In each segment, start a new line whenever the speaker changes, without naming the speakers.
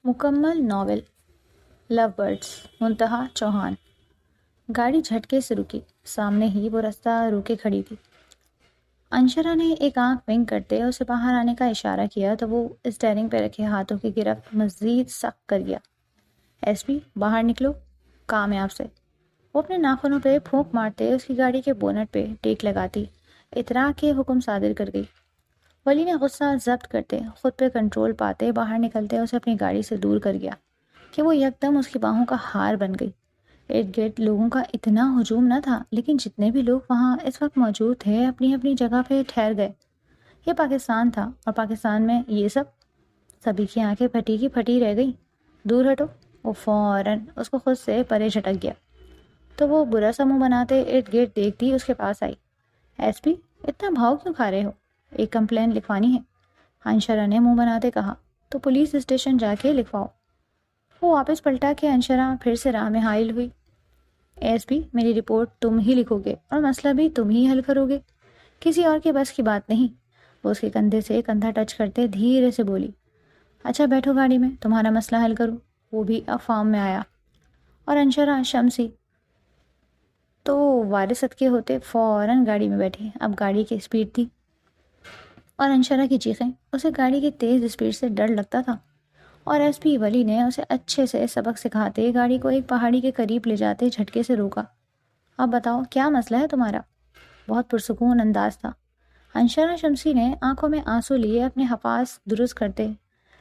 مکمل ناول لو برڈس منتہا چوہان۔ گاڑی جھٹکے سے رکی، سامنے ہی وہ رستہ روکے کھڑی تھی۔ انشرا نے ایک آنکھ ونک کرتے اسے باہر آنے کا اشارہ کیا تو وہ اسٹیئرنگ پہ رکھے ہاتھوں کی گرفت مزید سخت کر گیا۔ ایس پی باہر نکلو، کام ہے آپ سے۔ وہ اپنے ناخنوں پہ پھونک مارتے اس کی گاڑی کے بونٹ پہ ٹیک لگاتی اطراء کے حکم صادر کر گئی۔ ولی نے غصہ ضبط کرتے خود پہ کنٹرول پاتے باہر نکلتے اسے اپنی گاڑی سے دور کر گیا کہ وہ یکدم اس کی باہوں کا ہار بن گئی۔ ارد گرد لوگوں کا اتنا ہجوم نہ تھا، لیکن جتنے بھی لوگ وہاں اس وقت موجود تھے اپنی اپنی جگہ پہ ٹھہر گئے۔ یہ پاکستان تھا، اور پاکستان میں یہ سبھی کی آنکھیں پھٹی کی پھٹی رہ گئی۔ دور ہٹو، وہ فوراً اس کو خود سے پرے جھٹک گیا تو وہ برا سا منہ بناتے ارد گرد دیکھتی اس کے پاس آئی۔ ایس پی اتنا بھاؤ کیوں کھا رہے ہو؟ ایک کمپلین لکھوانی ہے، انشرا نے منہ بناتے کہا۔ تو پولیس اسٹیشن جا کے لکھواؤ۔ وہ واپس پلٹا کہ انشرا پھر سے راہ میں حائل ہوئی۔ ایس پی میری رپورٹ تم ہی لکھو گے اور مسئلہ بھی تم ہی حل کرو گے، کسی اور کے بس کی بات نہیں۔ وہ اس کے کندھے سے کندھا ٹچ کرتے دھیرے سے بولی۔ اچھا بیٹھو گاڑی میں، تمہارا مسئلہ حل کروں۔ وہ بھی اب فارم میں آیا، اور انشرا شمسی تو وارثت کے ہوتے فوراً گاڑی میں بیٹھی۔ اب گاڑی کی اسپیڈ تھی اور انشرا کی چیخیں، اسے گاڑی کی تیز اسپیڈ سے ڈر لگتا تھا، اور ایس پی ولی نے اسے اچھے سے سبق سکھاتے گاڑی کو ایک پہاڑی کے قریب لے جاتے جھٹکے سے روکا۔ اب بتاؤ کیا مسئلہ ہے تمہارا؟ بہت پرسکون انداز تھا۔ انشرا شمسی نے آنکھوں میں آنسو لیے اپنے حواس درست کرتے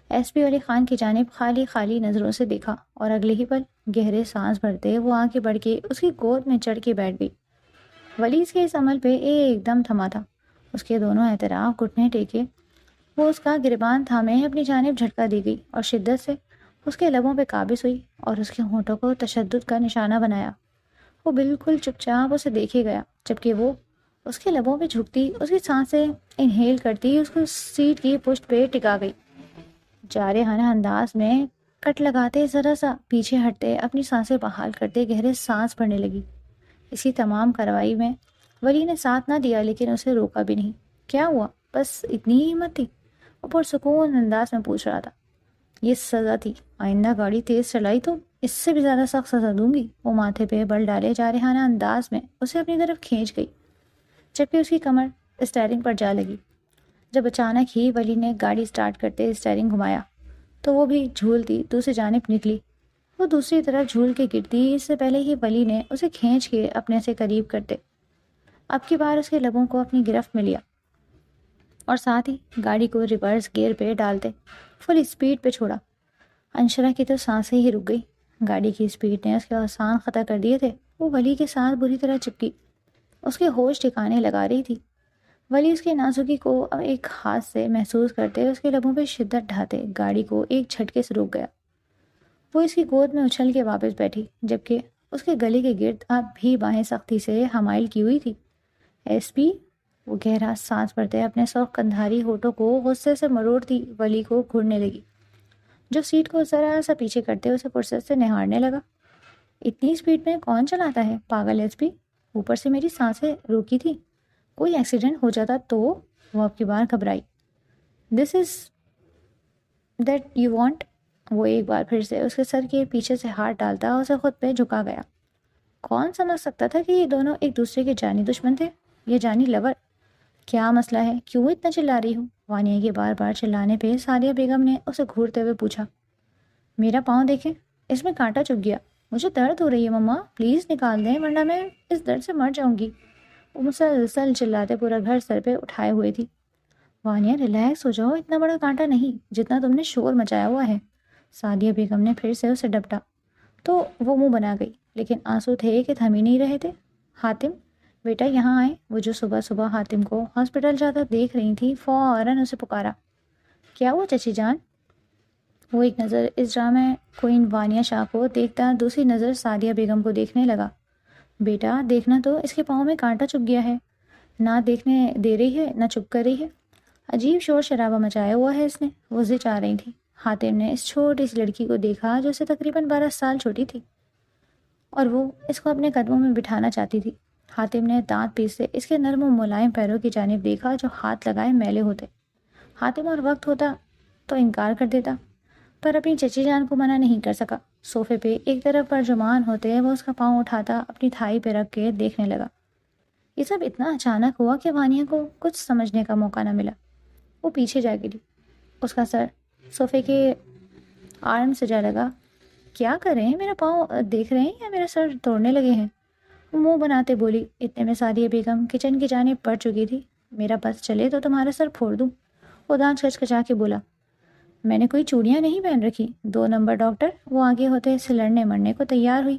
ایس پی ولی خان کی جانب خالی خالی نظروں سے دیکھا، اور اگلے ہی پل گہرے سانس بھرتے وہ آگے بڑھ کے اس کی گود میں چڑھ کے بیٹھ گئی۔ ولی اس کے اس عمل پہ ایک دم تھما تھا، اس کے دونوں اعتراف گھٹنے ٹیکے وہ اس کا گریبان تھامے اپنی جانب جھٹکا دی گئی، اور شدت سے اس کے لبوں پہ قابض ہوئی اور اس کے ہونٹوں کو تشدد کا نشانہ بنایا۔ وہ بالکل چپ چاپ اسے دیکھے گیا، جبکہ وہ اس کے لبوں پہ جھکتی اس کی سانسیں انہیل کرتی اس کو سیٹ کی پشت پہ ٹکا گئی۔ جارحانہ انداز میں کٹ لگاتے ذرا سا پیچھے ہٹتے اپنی سانسیں بحال کرتے گہرے سانس بھرنے لگی۔ اسی تمام کارروائی میں ولی نے ساتھ نہ دیا، لیکن اسے روکا بھی نہیں۔ کیا ہوا؟ بس اتنی ہی ہمت تھی؟ وہ پرسکون انداز میں پوچھ رہا تھا۔ یہ سزا تھی، آئندہ گاڑی تیز چلائی تو اس سے بھی زیادہ سخت سزا دوں گی۔ وہ ماتھے پہ بل ڈالے جارحانہ انداز میں اسے اپنی طرف کھینچ گئی، جبکہ اس کی کمر اسٹیئرنگ پر جا لگی۔ جب اچانک ہی ولی نے گاڑی سٹارٹ کرتے اسٹیئرنگ گھمایا تو وہ بھی جھولتی دوسری جانب نکلی۔ وہ دوسری طرف جھول کے گرتی اس سے پہلے ہی ولی نے اسے کھینچ کے اپنے سے قریب کرتے اب کی بار اس کے لبوں کو اپنی گرفت میں لیا، اور ساتھ ہی گاڑی کو ریورس گیئر پہ ڈالتے فل اسپیڈ پہ چھوڑا۔ انشرا کی تو سانسیں ہی رک گئی، گاڑی کی اسپیڈ نے اس کے آسان خطا کر دیے تھے۔ وہ ولی کے ساتھ بری طرح چپکی، اس کے ہوش ٹھکانے لگا رہی تھی۔ ولی اس کے نازکی کو اب ایک ہاتھ سے محسوس کرتے اس کے لبوں پہ شدت ڈھاتے گاڑی کو ایک جھٹکے سے روک گیا۔ وہ اس کی گود میں اچھل کے واپس بیٹھی، جبکہ اس کے گلے کے گرد اب بھی باہیں سختی سے حمائل کی ہوئی تھی۔ ایس پی، وہ گہرا سانس بھرتے اپنے سرخ کندھاری ہونٹوں کو غصے سے مروڑتی ولی کو گھورنے لگی، جو سیٹ کو ذرا سا پیچھے کرتے اسے فرصت سے نہارنے لگا۔ اتنی اسپیڈ میں کون چلاتا ہے پاگل ایس پی؟ اوپر سے میری سانسیں روکی تھی، کوئی ایکسیڈنٹ ہو جاتا تو؟ وہ اب کی بار گھبرائی۔ دس از دیٹ یو وانٹ؟ وہ ایک بار پھر سے اس کے سر کے پیچھے سے ہاتھ ڈالتا اسے خود پہ جھکا گیا۔ کون سمجھ سکتا تھا کہ یہ دونوں ایک دوسرے کے جانی دشمن تھے یا جانی لور؟ کیا مسئلہ ہے؟ کیوں اتنا چلا رہی ہوں؟ وانیہ کے بار بار چلانے پہ سعدیہ بیگم نے اسے گھورتے ہوئے پوچھا۔ میرا پاؤں دیکھیں، اس میں کانٹا چبھ گیا، مجھے درد ہو رہی ہے مما، پلیز نکال دیں ورنہ میں اس درد سے مر جاؤں گی۔ وہ مسلسل چلاتے پورا گھر سر پہ اٹھائے ہوئے تھی۔ وانیہ ریلیکس ہو جاؤ، اتنا بڑا کانٹا نہیں جتنا تم نے شور مچایا ہوا ہے۔ سعدیہ بیگم نے پھر سے اسے ڈپٹا تو وہ منہ بنا گئی، لیکن آنسو تھے کہ تھم ہی نہیں رہے تھے۔ حاتم بیٹا یہاں آئے۔ وہ جو صبح صبح حاتم کو ہاسپٹل جاتا دیکھ رہی تھی فوراً اسے پکارا۔ کیا ہوا چچی جان؟ وہ ایک نظر اس ڈرامہ کوئن وانیہ شاہ کو دیکھتا دوسری نظر سعدیہ بیگم کو دیکھنے لگا۔ بیٹا دیکھنا تو، اس کے پاؤں میں کانٹا چبھ گیا ہے، نہ دیکھنے دے رہی ہے نہ چپ کر رہی ہے، عجیب شور شرابہ مچایا ہوا ہے اس نے۔ وہ زچ آ رہی تھی۔ حاتم نے اس چھوٹی سی لڑکی کو دیکھا جو اسے تقریباً 12 سال چھوٹی تھی، اور وہ اس کو اپنے قدموں میں بٹھانا چاہتی تھی۔ حاتم نے دانت پیستے اس کے نرم و ملائم پیروں کی جانب دیکھا جو ہاتھ لگائے میلے ہوتے۔ حاتم اور وقت ہوتا تو انکار کر دیتا، پر اپنی چچی جان کو منع نہیں کر سکا۔ صوفے پہ ایک طرف پرجمان ہوتے وہ اس کا پاؤں اٹھاتا اپنی تھائی پہ رکھ کے دیکھنے لگا۔ یہ سب اتنا اچانک ہوا کہ وانیہ کو کچھ سمجھنے کا موقع نہ ملا۔ وہ پیچھے جا گری، اس کا سر صوفے کے آرم سے جا لگا۔ کیا کر رہے ہیں؟ میرا پاؤں دیکھ رہے ہیں یا میرا سر توڑنے لگے ہیں؟ وہ منہ بناتے بولی۔ اتنے میں سعدیہ بیگم کچن کی جانب بڑھ چکی تھی۔ میرا بس چلے تو تمہارا سر پھوڑ دوں، وہ دانت کچکچا کے بولا۔ میں نے کوئی چوڑیاں نہیں پہن رکھی۔ 2 نمبر ڈاکٹر، وہ آگے ہوتے سے لڑنے مرنے کو تیار ہوئی۔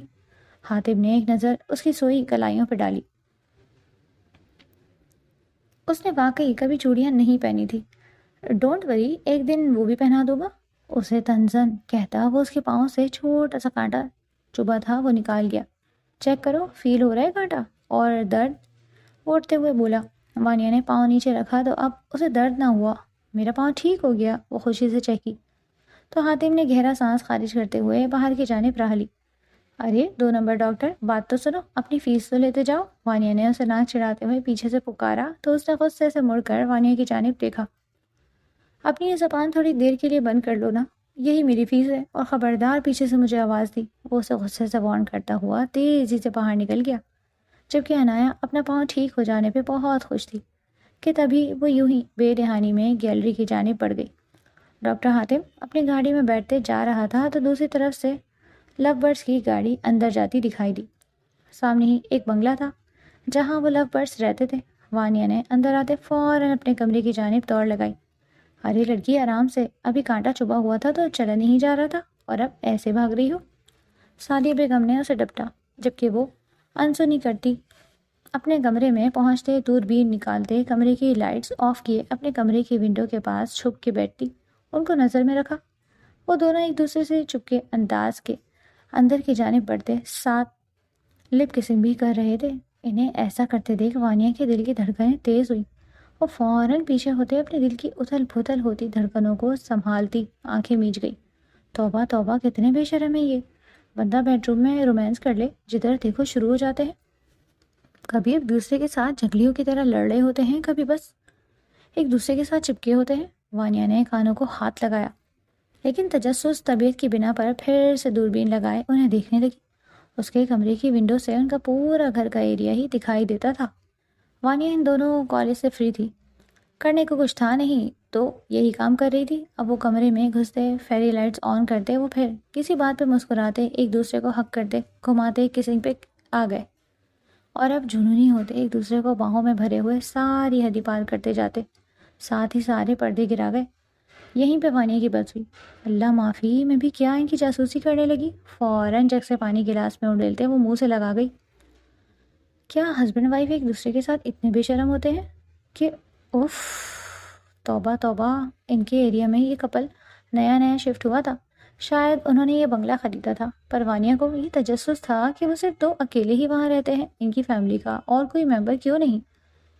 حاتم نے ایک نظر اس کی سوئی کلائیوں پہ ڈالی۔ اس نے واقعی کبھی چوڑیاں نہیں پہنی تھی۔ ڈونٹ وری، ایک دن وہ بھی پہنا دوں گا، اسے تنزن کہتا وہ اس کے پاؤں سے چھوٹا سا کانٹا چبھا تھا وہ نکال گیا۔ چیک کرو، فیل ہو رہا ہے کانٹا اور درد؟ وہ اٹھتے ہوئے بولا۔ وانیہ نے پاؤں نیچے رکھا تو اب اسے درد نہ ہوا۔ میرا پاؤں ٹھیک ہو گیا، وہ خوشی سے چہکی۔ تو حاتم نے گہرا سانس خارج کرتے ہوئے باہر کی جانب راہ لی۔ ارے 2 نمبر ڈاکٹر، بات تو سنو، اپنی فیس تو لیتے جاؤ، وانیہ نے اسے ناک چڑھاتے ہوئے پیچھے سے پکارا تو اس نے غصے سے مڑ کر وانیہ کی جانب دیکھا۔ اپنی یہ زبان تھوڑی دیر کے لیے بند کر لو نا، یہی میری فیس ہے، اور خبردار پیچھے سے مجھے آواز دی۔ وہ اسے غصے سے وارن کرتا ہوا تیزی سے باہر نکل گیا، جبکہ عنایا اپنا پاؤں ٹھیک ہو جانے پہ بہت خوش تھی کہ تبھی وہ یوں ہی بے دہانی میں گیلری کی جانب بڑھ گئی۔ ڈاکٹر حاتم اپنی گاڑی میں بیٹھتے جا رہا تھا تو دوسری طرف سے لو برڈس کی گاڑی اندر جاتی دکھائی دی۔ سامنے ہی ایک بنگلہ تھا جہاں وہ لو برڈس رہتے تھے۔ وانیہ نے اندر آتے فوراً اپنے کمرے کی جانب دوڑ لگائی۔ ارے لڑکی، آرام سے، ابھی کانٹا چبھا ہوا تھا تو چلا نہیں جا رہا تھا اور اب ایسے بھاگ رہی ہو؟ سعدیہ بیگم نے اسے ڈپٹا، جبکہ وہ انسنی کرتی اپنے کمرے میں پہنچتے دوربین نکالتے کمرے کی لائٹس آف کیے اپنے کمرے کی ونڈو کے پاس چھپ کے بیٹھتی، ان کو نظر میں رکھا۔ وہ دونوں ایک دوسرے سے چپکے انداز کے اندر کی جانب بڑھتے، ساتھ لپ کسنگ بھی کر رہے تھے۔ انہیں ایسا کرتے دیکھ وانیہ کے دل کی دھڑکنیں تیز ہوئی۔ وہ فوراً پیچھے ہوتے اپنے دل کی اتھل پھتل ہوتی دھڑکنوں کو سنبھالتی آنکھیں میچ گئی۔ توبہ توبہ، کتنے بے شرم ہے یہ! بندہ بیڈ روم میں رومانس کر لے، جدھر دیکھو شروع ہو جاتے ہیں۔ کبھی ایک دوسرے کے ساتھ جھگلیوں کی طرح لڑ رہے ہوتے ہیں، کبھی بس ایک دوسرے کے ساتھ چپکے ہوتے ہیں۔ وانیہ نے کانوں کو ہاتھ لگایا، لیکن تجسس طبیعت کی بنا پر پھر سے دوربین لگائے انہیں دیکھنے لگی۔ اس کے کمرے کی ونڈو سے ان کا پورا گھر کا ایریا ہی دکھائی دیتا تھا۔ وانیہ ان دونوں کالج سے فری تھی، کرنے کو کچھ تھا نہیں تو یہی کام کر رہی تھی۔ اب وہ کمرے میں گھستے، فیری لائٹس آن کرتے، وہ پھر کسی بات پہ مسکراتے، ایک دوسرے کو ہگ کرتے، گھماتے، کسنگ پہ آ گئے، اور اب جنونی ہوتے ایک دوسرے کو باہوں میں بھرے ہوئے ساری حدیں پار کرتے جاتے، ساتھ ہی سارے پردے گرا گئے۔ یہیں پہ وانیہ کی بس ہوئی۔ اللہ معافی، میں بھی کیا ان کی جاسوسی کرنے لگی؟ فوراً جگ سے پانی گلاس میں اڈیلتے وہ منہ سے لگا گئی۔ کیا ہسبینڈ وائف ایک دوسرے کے ساتھ اتنے بے شرم ہوتے ہیں کہ اف! توبہ توبہ، ان کے ایریا میں یہ کپل نیا شفٹ ہوا تھا، شاید انہوں نے یہ بنگلہ خریدا تھا، پر وانیہ کو یہ تجسس تھا کہ وہ صرف 2 اکیلے ہی وہاں رہتے ہیں، ان کی فیملی کا اور کوئی ممبر کیوں نہیں؟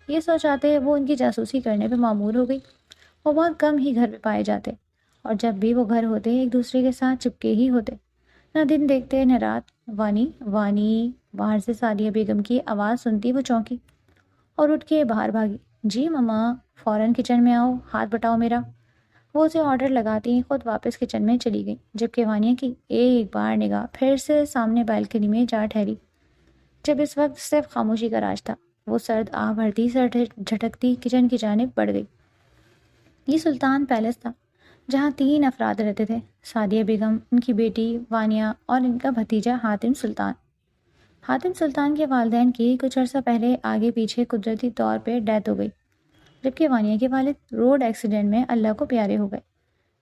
یہ سوچ آتے وہ ان کی جاسوسی کرنے پہ معمور ہو گئی۔ وہ بہت کم ہی گھر پہ پائے جاتے، اور جب بھی وہ گھر ہوتے ایک دوسرے کے ساتھ چپکے ہی ہوتے، نہ دن دیکھتے نہ رات۔ وانی وانی، باہر سے سعدیہ بیگم کی آواز سنتی وہ چونکی اور اٹھ کے باہر بھاگی۔ جی مما، فوراً کچن میں آؤ، ہاتھ بٹاؤ میرا۔ وہ اسے آرڈر لگاتی خود واپس کچن میں چلی گئی، جبکہ وانیہ کی ایک بار نگاہ پھر سے سامنے بالکنی میں جا ٹھہری، جب اس وقت صرف خاموشی کا راج تھا۔ وہ سرد آہ بھرتی سر جھٹکتی کچن کی جانب بڑھ گئی۔ یہ سلطان پیلس تھا جہاں 3 افراد رہتے تھے، سعدیہ بیگم، ان کی بیٹی وانیہ اور ان کا بھتیجا حاتم سلطان۔ حاتم سلطان کے والدین کی کچھ عرصہ پہلے آگے پیچھے قدرتی طور پہ ڈیتھ ہو گئی، جبکہ وانیہ کے والد روڈ ایکسیڈنٹ میں اللہ کو پیارے ہو گئے۔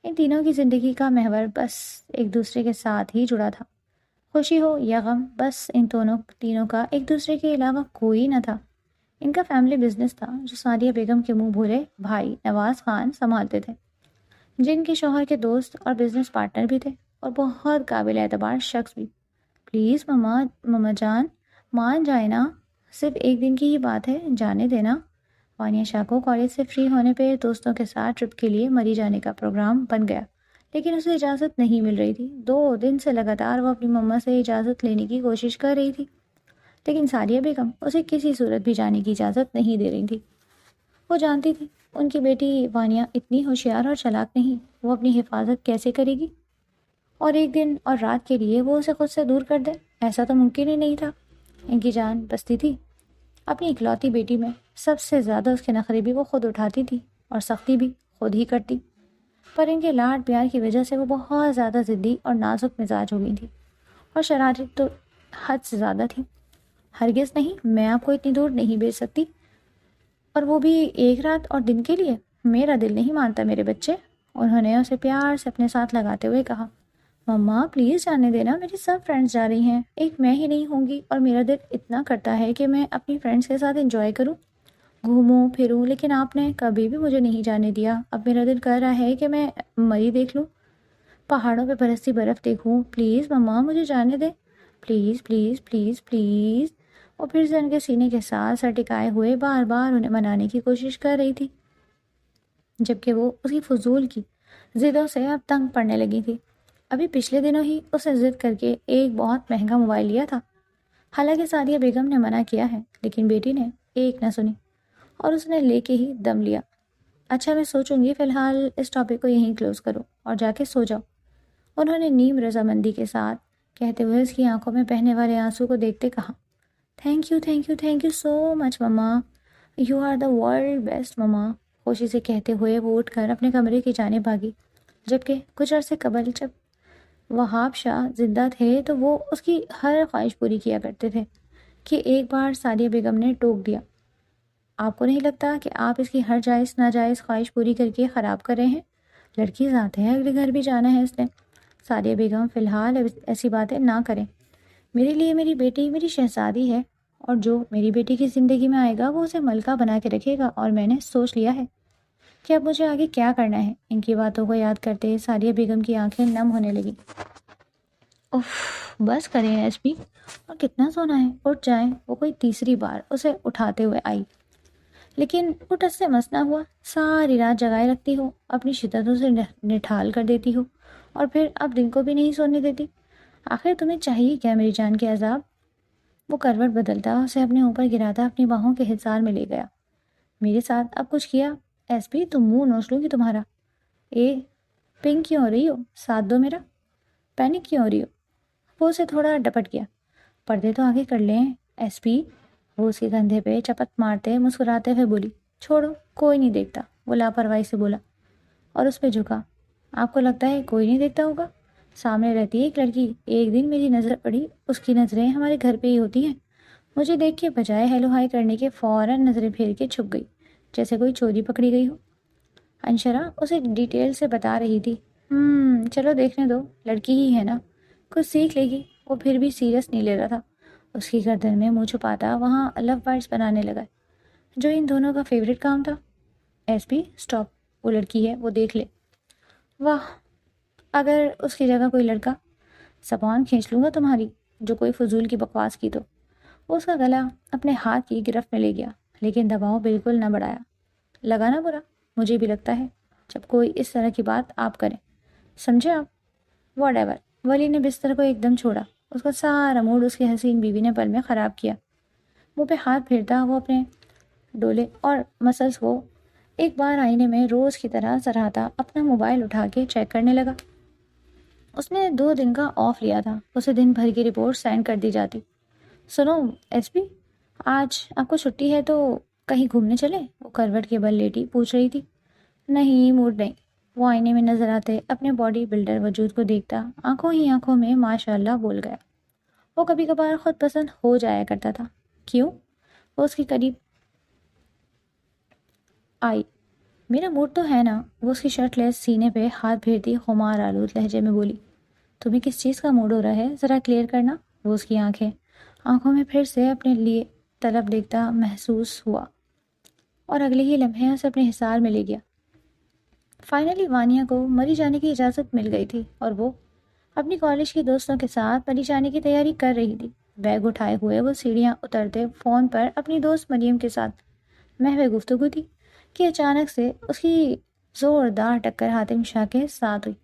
ان تینوں کی زندگی کا محور بس ایک دوسرے کے ساتھ ہی جڑا تھا، خوشی ہو یا غم، بس ان تینوں کا ایک دوسرے کے علاوہ کوئی نہ تھا۔ ان کا فیملی بزنس تھا جو سعدیہ بیگم کے منہ بھولے بھائی نواز خان سنبھالتے تھے، جن کے شوہر کے دوست اور بزنس پارٹنر بھی تھے اور بہت قابل اعتبار شخص بھی۔ پلیز مما جان، مان جائے نا، صرف ایک دن کی ہی بات ہے، جانے دینا۔ وانیہ شاہ کو کالج سے فری ہونے پہ دوستوں کے ساتھ ٹرپ کے لیے مری جانے کا پروگرام بن گیا، لیکن اسے اجازت نہیں مل رہی تھی۔ 2 دن سے لگاتار وہ اپنی مما سے اجازت لینے کی کوشش کر رہی تھی، لیکن سعدیہ بیگم اسے کسی صورت بھی جانے کی اجازت نہیں دے رہی تھی۔ وہ جانتی تھی ان کی بیٹی وانیہ اتنی ہوشیار اور چالاک نہیں، وہ اپنی حفاظت کیسے کرے گی؟ اور ایک دن اور رات کے لیے وہ اسے خود سے دور کر دے؟ ایسا تو ممکن ہی نہیں تھا۔ ان کی جان بستی تھی اپنی اکلوتی بیٹی میں، سب سے زیادہ اس کے نخرے بھی وہ خود اٹھاتی تھی اور سختی بھی خود ہی کرتی، پر ان کے لاڈ پیار کی وجہ سے وہ بہت زیادہ ضدی اور نازک مزاج ہو گئی تھی، اور شرارت تو حد سے زیادہ تھی۔ ہرگز نہیں، میں آپ کو اتنی دور نہیں بھیج سکتی، اور وہ بھی ایک رات اور دن کے لیے۔ میرا دل نہیں مانتا میرے بچے، انہوں نے اسے پیار سے اپنے ساتھ لگاتے ہوئے کہا۔ مما پلیز جانے دینا، میری سب فرینڈز جا رہی ہیں، ایک میں ہی نہیں ہوں گی، اور میرا دل اتنا کرتا ہے کہ میں اپنی فرینڈز کے ساتھ انجوائے کروں، گھوموں پھروں، لیکن آپ نے کبھی بھی مجھے نہیں جانے دیا۔ اب میرا دل کر رہا ہے کہ میں مری دیکھ لوں، پہاڑوں پہ برستی برف دیکھوں، پلیز مما مجھے جانے دے، پلیز پلیز پلیز پلیز۔ اور پھر سے ان کے سینے کے ساتھ سر ٹکائے ہوئے بار بار انہیں منانے کی کوشش کر رہی تھی، جبکہ وہ اس کی فضول کی ضدوں سے اب تنگ پڑنے لگی تھی۔ ابھی پچھلے دنوں ہی اسے ضد کر کے ایک بہت مہنگا موبائل لیا تھا، حالانکہ سعدیہ بیگم نے منع کیا ہے، لیکن بیٹی نے ایک نہ سنی اور اس نے لے کے ہی دم لیا۔ اچھا میں سوچوں گی، فی الحال اس ٹاپک کو یہیں کلوز کرو اور جا کے سو جاؤ، انہوں نے نیم رضامندی کے ساتھ کہتے ہوئے اس کی آنکھوں میں بہنے والے آنسو کو دیکھتے کہا۔ Thank you thank you thank you so much mama, you are the world best mama, خوشی سے کہتے ہوئے وہ اٹھ کر اپنے کمرے کی جانب بھاگی، جبکہ کچھ عرصے قبل جب وہاب شاہ زندہ تھے تو وہ اس کی ہر خواہش پوری کیا کرتے تھے، کہ ایک بار سعدیہ بیگم نے ٹوک دیا۔ آپ کو نہیں لگتا کہ آپ اس کی ہر جائز ناجائز خواہش پوری کر کے خراب کر رہے ہیں؟ لڑکی ذات ہے، اگلے گھر بھی جانا ہے اس نے۔ سعدیہ بیگم فی الحال ایسی باتیں نہ کریں، میرے لیے میری بیٹی میری شہزادی ہے، اور جو میری بیٹی کی زندگی میں آئے گا وہ اسے ملکہ بنا کے رکھے گا، اور میں نے سوچ لیا ہے کہ اب مجھے آگے کیا کرنا ہے۔ ان کی باتوں کو یاد کرتے سعدیہ بیگم کی آنکھیں نم ہونے لگی۔ اف بس کریں ایس پی، اور کتنا سونا ہے، اٹھ جائیں۔ وہ کوئی تیسری بار اسے اٹھاتے ہوئے آئی، لیکن وہ ٹس سے مس نہ ہوا۔ ساری رات جگائے رکھتی ہو، اپنی شدتوں سے نٹھال کر دیتی ہو، اور پھر اب دن کو بھی نہیں سونے دیتی۔ آخر تمہیں چاہیے کیا میری جان کے عذاب؟ وہ کروٹ بدلتا، اسے اپنے اوپر گراتا اپنی باہوں کے حصار میں لے گیا۔ میرے ساتھ اب کچھ کیا ایس پی، تم منہ نوچ لوں گی تمہارا۔ اے پنک کیوں ہو رہی ہو؟ ساتھ دو میرا۔ پینک کیوں ہو رہی ہو؟ وہ اسے تھوڑا ڈپٹ گیا۔ پردے تو آگے کر لیں ایس پی، وہ اس کے کندھے پہ چپت مارتے مسکراتے ہوئے بولی۔ چھوڑو، کوئی نہیں دیکھتا، وہ لاپرواہی سے بولا اور اس پہ جھکا۔ آپ کو لگتا ہے کوئی نہیں دیکھتا ہوگا؟ سامنے رہتی ہے ایک لڑکی، ایک دن میری نظر پڑی، اس کی نظریں ہمارے گھر پہ ہی ہوتی ہیں، مجھے دیکھ کے بجائے ہیلو ہائی کرنے کے فوراً نظریں پھیر کے چھپ گئی، جیسے کوئی چوری پکڑی گئی ہو۔ انشرا اسے ڈیٹیل سے بتا رہی تھی۔ چلو دیکھنے دو، لڑکی ہی ہے نا، کچھ سیکھ لے گی۔ وہ پھر بھی سیریس نہیں لے رہا تھا، اس کی گردن میں منہ چھپاتا وہاں لو برڈز بنانے لگا، جو ان دونوں کا فیوریٹ کام تھا۔ ایس پی سٹاپ، وہ لڑکی ہے، وہ دیکھ لے۔ واہ، اگر اس کی جگہ کوئی لڑکا، زبان کھینچ لوں گا تمہاری، جو کوئی فضول کی بکواس کی تو۔ وہ اس کا گلا اپنے ہاتھ کی گرفت میں لے گیا، لیکن دباؤ بالکل نہ بڑھایا۔ لگا نا برا؟ مجھے بھی لگتا ہے جب کوئی اس طرح کی بات آپ کریں، سمجھے آپ؟ What ever. ولی نے بستر کو ایک دم چھوڑا، اس کا سارا موڈ اس کی حسین بیوی نے پل میں خراب کیا۔ منہ پہ ہاتھ پھیرتا وہ اپنے ڈولے اور مسلس کو ایک بار آئینے میں روز کی طرح سراہتا اپنا موبائل اٹھا کے چیک کرنے لگا۔ اس نے 2 دن کا آف لیا تھا، اسے دن بھر کی رپورٹ سینڈ کر دی جاتی۔ سنو ایس پی، آج آپ کو چھٹی ہے تو کہیں گھومنے چلیں؟ وہ کروٹ کے بل لیٹی پوچھ رہی تھی۔ نہیں، موڈ نہیں۔ وہ آئینے میں نظر آتے اپنے باڈی بلڈر وجود کو دیکھتا آنکھوں ہی آنکھوں میں ماشاء اللہ بول گیا۔ وہ کبھی کبھار خود پسند ہو جایا کرتا تھا۔ کیوں؟ وہ اس کے قریب آئی۔ میرا موڈ تو ہے نا، وہ اس کی شرٹ لیس سینے پہ ہاتھ پھیرتی خمار آلود لہجے میں بولی۔ تمہیں کس چیز کا موڈ ہو رہا ہے، ذرا کلیئر کرنا۔ وہ اس کی آنکھوں میں پھر سے اپنے لیے طلب دیکھتا محسوس ہوا، اور اگلے ہی لمحے اسے اپنے حصار میں لے گیا۔ فائنلی وانیہ کو مری جانے کی اجازت مل گئی تھی، اور وہ اپنی کالج کی دوستوں کے ساتھ مری جانے کی تیاری کر رہی تھی۔ بیگ اٹھائے ہوئے وہ سیڑھیاں اترتے فون پر اپنی دوست مریم کے ساتھ محو گفتگو تھی کہ اچانک سے اس کی زوردار ٹکر حاتم شاہ کے ساتھ ہوئی۔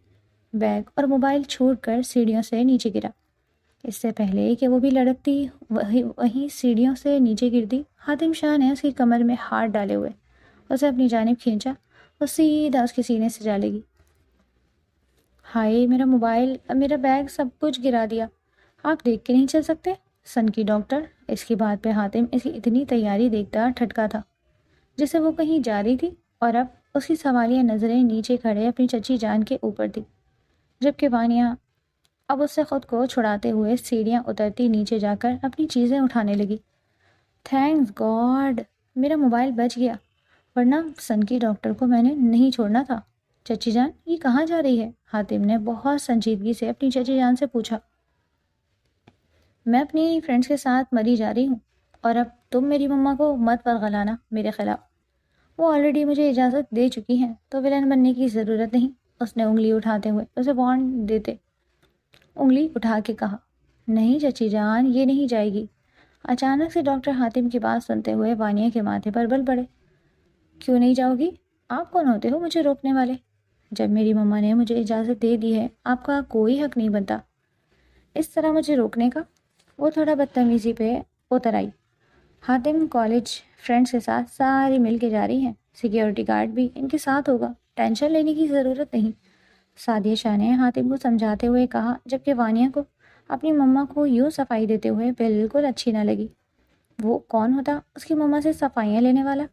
بیگ اور موبائل چھوڑ کر سیڑھیوں سے نیچے گرا۔ اس سے پہلے کہ وہ بھی لڑکتی وہیں سیڑھیوں سے نیچے گرتی، حاتم شاہ نے اس کی کمر میں ہاتھ ڈالے ہوئے اسے اپنی جانب کھینچا۔ وہ سیدھا اس کے سینے سے جا لگی۔ ہائے میرا موبائل، میرا بیگ، سب کچھ گرا دیا، آپ دیکھ کے نہیں چل سکتے؟ سن کی ڈاکٹر۔ اس کی بات پہ حاتم اس کی اتنی تیاری دیکھتا ٹھٹکا تھا جسے وہ کہیں جا رہی تھی، اور اب اس کی سوالیہ نظریں نیچے کھڑے اپنی چچی جان کے اوپر تھی، جبکہ وانیہ اب اس سے خود کو چھڑاتے ہوئے سیڑھیاں اترتی نیچے جا کر اپنی چیزیں اٹھانے لگی۔ تھینکس گاڈ میرا موبائل بچ گیا، ورنہ سن کی ڈاکٹر کو میں نے نہیں چھوڑنا تھا۔ چچی جان یہ کہاں جا رہی ہے؟ حاتم نے بہت سنجیدگی سے اپنی چچی جان سے پوچھا۔ میں اپنی فرینڈس کے ساتھ مری جا رہی ہوں، اور اب تم میری مما کو مت ورغلانا میرے خلاف، وہ آلریڈی مجھے اجازت دے چکی ہیں تو ولن بننے کی ضرورت نہیں۔ اس نے انگلی اٹھاتے ہوئے اسے وارن دیتے انگلی اٹھا کے کہا۔ نہیں چچی جان یہ نہیں جائے گی۔ اچانک سے ڈاکٹر حاتم کی بات سنتے ہوئے وانیہ کے ماتھے پر بل پڑے۔ کیوں نہیں جاؤ گی؟ آپ کون ہوتے ہو مجھے روکنے والے؟ جب میری مما نے مجھے اجازت دے دی ہے آپ کا کوئی حق نہیں بنتا اس طرح مجھے روکنے کا۔ وہ تھوڑا بدتمیزی پہ اتر آئی۔ حاتم کالج فرینڈس کے ساتھ ساری مل کے جا رہی ہیں، سیکیورٹی گارڈ بھی ان کے ساتھ ہوگا، ٹینشن لینے کی ضرورت نہیں، سعدیہ شاہ نے حاتم کو سمجھاتے ہوئے کہا، جبکہ وانیہ کو اپنی مما کو یوں صفائی دیتے ہوئے بالکل اچھی نہ لگی۔ وہ کون ہوتا اس کی مما سے صفائیاں لینے والا؟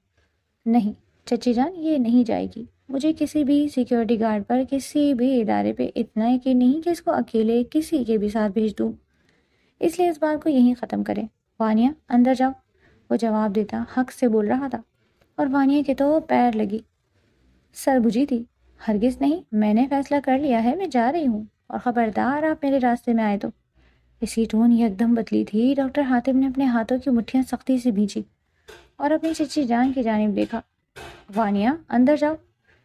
نہیں چچی جان یہ نہیں جائے گی، مجھے کسی بھی سیکیورٹی گارڈ پر کسی بھی ادارے پہ اتنا یقین نہیں کہ اس کو اکیلے کسی کے بھی ساتھ بھیج دوں، اس لیے اس بات کو یہیں ختم کریں۔ وانیہ اندر جاؤ، وہ جواب دیتا حق سے بول رہا تھا، اور وانیہ کے تو پیر لگی سر بجھی تھی۔ ہرگز نہیں، میں نے فیصلہ کر لیا ہے، میں جا رہی ہوں، اور خبردار آپ میرے راستے میں آئے تو۔ اس کی ٹون یک دم بدلی تھی۔ ڈاکٹر حاتم نے اپنے ہاتھوں کی مٹھیاں سختی سے بھینچی اور اپنی چچی جان کی جانب دیکھا۔ وانیہ اندر جاؤ۔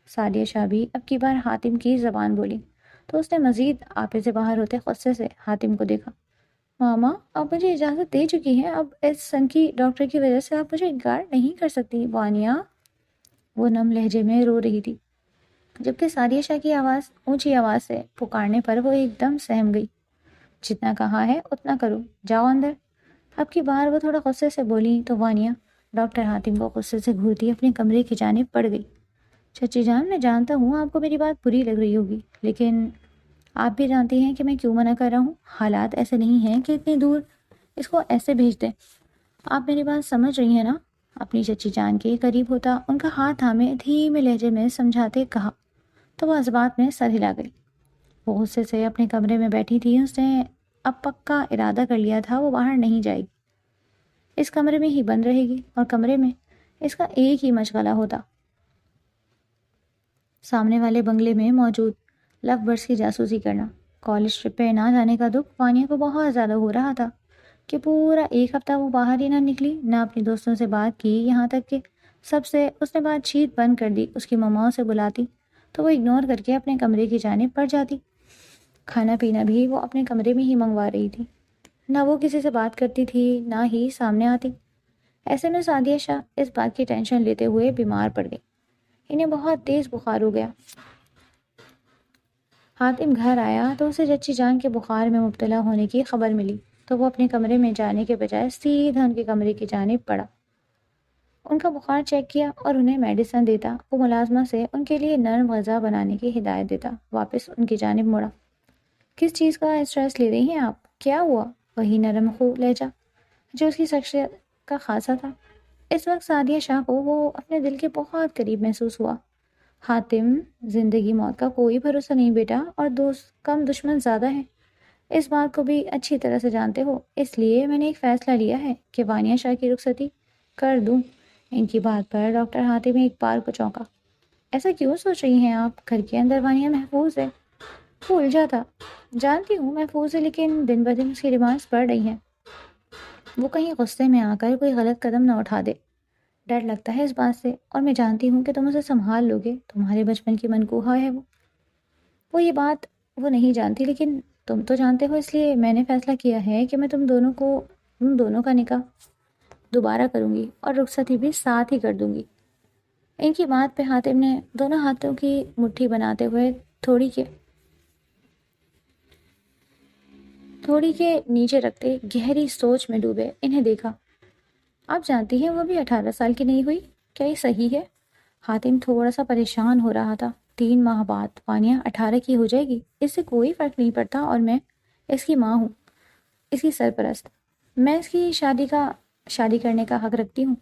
سعدیہ شاہ بھی اب کی بار حاتم کی زبان بولی تو اس نے مزید آپے سے باہر ہوتے غصے سے حاتم کو دیکھا۔ ماما آپ مجھے اجازت دے چکی ہیں، اب اس سن کی ڈاکٹر کی وجہ سے آپ مجھے انکار نہیں کر سکتی۔ وانیہ وہ نم لہجے میں رو رہی تھی، جبکہ سعدیہ شاہ کی آواز اونچی آواز سے پکارنے پر وہ ایک دم سہم گئی۔ جتنا کہا ہے اتنا کرو، جاؤ اندر۔ اب کی بار وہ تھوڑا غصے سے بولی تو وانیہ ڈاکٹر حاتم کو غصے سے گھورتی اپنے کمرے کی جانب پڑ گئی۔ چچی جان میں جانتا ہوں آپ کو میری بات بری لگ رہی ہوگی، لیکن آپ بھی جانتی ہیں کہ میں کیوں منع کر رہا ہوں۔ حالات ایسے نہیں ہیں کہ اتنی دور اس کو ایسے بھیج دیں۔ آپ میری بات سمجھ رہی ہیں نا؟ اپنی چچی جان کے قریب ہوتا ان کا ہاتھ تھامے دھیمے لہجے میں سمجھاتے کہا تو وہ اس بات میں سر ہلا گئی۔ وہ غصے سے اپنے کمرے میں بیٹھی تھی، اس نے اب پکا ارادہ کر لیا تھا وہ باہر نہیں جائے گی، اس کمرے میں ہی بند رہے گی، اور کمرے میں اس کا ایک ہی مشغلہ ہوتا، سامنے والے بنگلے میں موجود لو برڈس کی جاسوسی کرنا۔ کالج ٹرپ پہ نہ جانے کا دکھ وانیہ کو بہت زیادہ ہو رہا تھا کہ پورا ایک ہفتہ وہ باہر ہی نہ نکلی، نہ اپنی دوستوں سے بات کی، یہاں تک کہ سب سے اس نے بات چیت بند کر دی۔ اس کی مما اسے بلاتی تو وہ اگنور کر کے اپنے کمرے کی جانب پڑ جاتی۔ کھانا پینا بھی وہ اپنے کمرے میں ہی منگوا رہی تھی، نہ وہ کسی سے بات کرتی تھی نہ ہی سامنے آتی۔ ایسے میں سعدیہ شاہ اس بات کی ٹینشن لیتے ہوئے بیمار پڑ گئی، انہیں بہت تیز بخار ہو گیا۔ حاتم گھر آیا تو اسے چچی جان کے بخار میں مبتلا ہونے کی خبر ملی تو وہ اپنے کمرے میں جانے کے بجائے سیدھا ان کے کمرے کی جانب پڑا، ان کا بخار چیک کیا اور انہیں میڈیسن دیتا۔ وہ ملازمہ سے ان کے لیے نرم غذا بنانے کی ہدایت دیتا، واپس ان کی جانب مڑا۔ کس چیز کا اسٹریس لے رہی ہیں آپ؟ کیا ہوا؟ وہی نرم خو لہجہ جو اس کی شخصیت کا خاصہ تھا۔ اس وقت سعدیہ شاہ کو وہ اپنے دل کے بہت قریب محسوس ہوا۔ حاتم زندگی موت کا کوئی بھروسہ نہیں بیٹا، اور دوست کم دشمن زیادہ ہیں، اس بات کو بھی اچھی طرح سے جانتے ہو، اس لیے میں نے ایک فیصلہ لیا ہے کہ وانیہ شاہ کی رخصتی کر دوں۔ ان کی بات پر ڈاکٹر حاتم ایک بار کو چونکا۔ ایسا کیوں سوچ رہی ہیں آپ؟ گھر کے اندر وانیہ محفوظ ہے۔ وہ الجھا تھا۔ جانتی ہوں محفوظ ہے، لیکن دن بدن اس کی ڈیمانڈس بڑھ رہی ہیں، وہ کہیں غصے میں آ کر کوئی غلط قدم نہ اٹھا دے، ڈر لگتا ہے اس بات سے، اور میں جانتی ہوں کہ تم اسے سنبھال لو گے، تمہارے بچپن کی منقوہہ ہے وہ یہ بات وہ نہیں جانتی، لیکن تم تو جانتے ہو، اس لیے میں نے فیصلہ کیا ہے کہ میں تم دونوں کا نکاح دوبارہ کروں گی اور رخصتی بھی ساتھ ہی کر دوں گی۔ ان کی بات پہ حاتم نے دونوں ہاتھوں کی مٹھی بناتے ہوئے تھوڑی کے نیچے رکھتے گہری سوچ میں ڈوبے انہیں دیکھا۔ آپ جانتی ہیں وہ بھی 18 سال کی نہیں ہوئی، کیا یہ صحیح ہے؟ حاتم تھوڑا سا پریشان ہو رہا تھا۔ 3 ماہ بعد وانیہ 18 کی ہو جائے گی، اس سے کوئی فرق نہیں پڑتا، اور میں اس کی ماں ہوں، اس کی سرپرست۔ میں اس کی شادی کرنے کا حق رکھتی ہوں،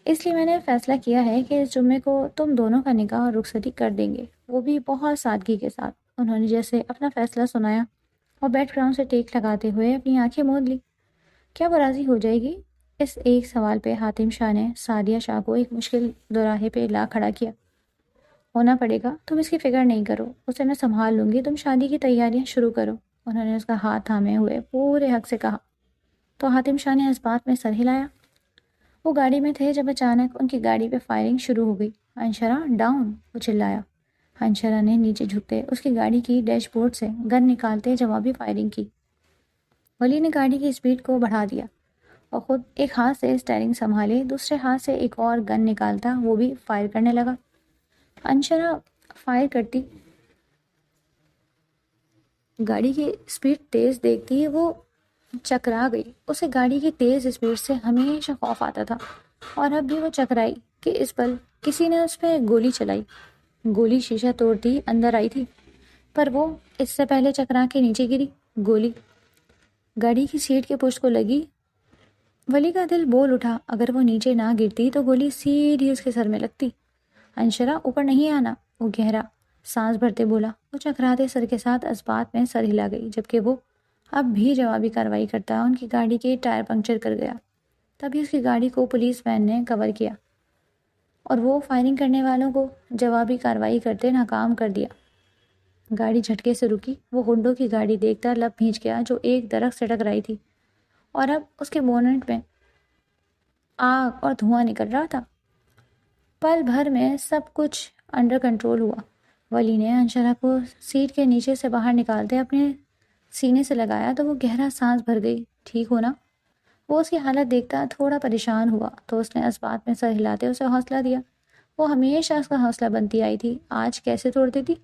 اس لیے میں نے فیصلہ کیا ہے کہ اس جمعے کو تم دونوں کا نکاح اور رخصتی کر دیں گے۔ وہ بھی بہت سادگی کے ساتھ۔ انہوں نے جیسے اپنا فیصلہ سنایا اور بیک گراؤنڈ سے ٹیک لگاتے ہوئے اپنی آنکھیں موند لی۔ کیا وہ راضی ہو جائے گی؟ اس ایک سوال پہ حاتم شاہ نے سعدیہ شاہ کو ایک مشکل دوراہے پہ لا کھڑا کیا۔ ہونا پڑے گا، تم اس کی فکر نہیں کرو، اسے میں سنبھال لوں گی، تم شادی کی تیاریاں شروع کرو۔ انہوں نے اس کا ہاتھ تھامے ہوئے پورے حق سے کہا۔ تو حاتم شاہ نے اس بات میں سر ہلایا۔ وہ گاڑی میں تھے جب اچانک ان کی گاڑی پہ فائرنگ شروع ہو گئی۔ انشرا ڈاؤن، وہ چلایا۔ انشرا نے نیچے جھکتے اس کی گاڑی کی ڈیش بورڈ سے گن نکالتے جوابی فائرنگ کی۔ ولی نے گاڑی کی اسپیڈ کو بڑھا دیا اور خود ایک ہاتھ سے اسٹیئرنگ سنبھالے، دوسرے ہاتھ سے ایک اور گن نکالتا وہ بھی فائر کرنے لگا۔ انشرا فائر کرتی گاڑی کی اسپیڈ تیز دیکھتی وہ چکرا گئی۔ اسے گاڑی کی تیز اسپیڈ سے ہمیشہ خوف آتا تھا، اور اب بھی وہ چکرائی کہ اس پل کسی نے اس پہ گولی چلائی۔ گولی شیشہ توڑتی اندر آئی تھی، پر وہ اس سے پہلے چکرا کے نیچے گری۔ گولی گاڑی کی سیٹ کے پشت کو لگی۔ ولی کا دل بول اٹھا، اگر وہ نیچے نہ گرتی تو گولی سیدھی اس کے سر میں لگتی۔ انشرا اوپر نہیں آنا، وہ گہرا سانس بھرتے بولا۔ وہ چکراتے سر کے ساتھ اس بات میں سر ہلا گئی، جبکہ وہ اب بھی جوابی کارروائی کرتا ان کی گاڑی کے ٹائر پنکچر کر گیا۔ تبھی اس کی گاڑی کو پولیس وین نے کور کیا اور وہ فائرنگ کرنے والوں کو جوابی کارروائی کرتے ناکام کر دیا۔ گاڑی جھٹکے سے رکی۔ وہ ہنڈوں کی گاڑی دیکھتا لب بھینچ گیا جو ایک درخت سے ٹکرائی تھی، اور اب اس کے بونٹ میں آگ اور دھواں نکل رہا تھا۔ پل بھر میں سب کچھ انڈر کنٹرول ہوا۔ ولی نے انشرا کو سیٹ کے نیچے سے باہر نکالتے اپنے سینے سے لگایا تو وہ گہرا سانس بھر گئی۔ ٹھیک ہونا؟ وہ اس کی حالت دیکھتا تھوڑا پریشان ہوا تو اس نے اس بات میں سر ہلاتے اسے حوصلہ دیا۔ وہ ہمیشہ اس کا حوصلہ بنتی آئی تھی، آج کیسے توڑ دیتی؟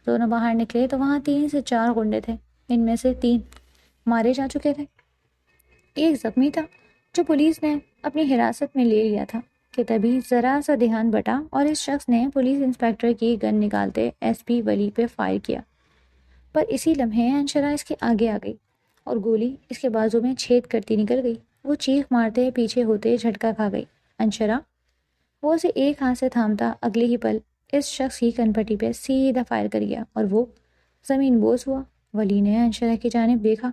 دونوں باہر نکلے تو وہاں 3 سے 4 گنڈے تھے، ان میں سے 3 مارے جا چکے تھے، ایک زخمی تھا جو پولیس نے اپنی حراست میں لے لیا تھا کہ تبھی ذرا سا دھیان بٹا اور اس شخص نے پولیس انسپیکٹر کی گن نکالتے ایس پی ولی پہ فائر کیا۔ پر اسی لمحے انشرا اس کے آگے آ گئی اور گولی اس کے بازو میں چھید کرتی نکل گئی۔ وہ چیخ مارتے پیچھے ہوتے جھٹکا کھا گئی۔ انشرا، وہ اسے ایک ہاتھ سے تھامتا اگلے ہی پل اس شخص کی کنپٹی پہ سیدھا فائر کر گیا اور وہ زمین بوس ہوا۔ ولی نے انشرا کی جانب دیکھا،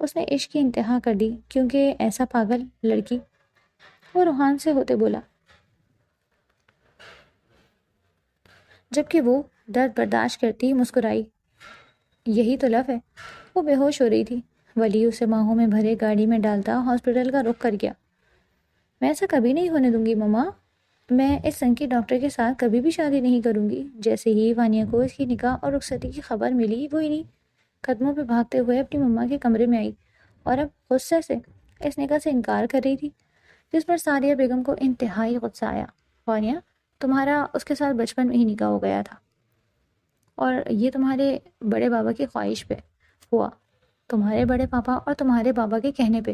اس نے عشق کی انتہا کر دی، کیونکہ ایسا پاگل لڑکی۔ وہ روحان سے ہوتے بولا، جبکہ وہ درد برداشت کرتی مسکرائی، یہی تو لو ہے۔ وہ بے ہوش ہو رہی تھی۔ ولی اسے باہوں میں بھرے گاڑی میں ڈالتا ہاسپٹل کا رخ کر گیا۔ میں ایسا کبھی نہیں ہونے دوں گی مما، میں اس سنکی ڈاکٹر کے ساتھ کبھی بھی شادی نہیں کروں گی۔ جیسے ہی وانیہ کو اس کی نکاح اور رخصتی کی خبر ملی وہ انہیں قدموں پہ بھاگتے ہوئے اپنی مما کے کمرے میں آئی اور اب غصے سے اس نکاح سے انکار کر رہی تھی، جس پر سعدیہ بیگم کو انتہائی غصہ آیا۔ وانیہ، تمہارا اس کے ساتھ بچپن میں ہی نکاح ہو گیا تھا اور یہ تمہارے بڑے بابا کی خواہش پہ ہوا، تمہارے بڑے پاپا اور تمہارے بابا کے کہنے پہ،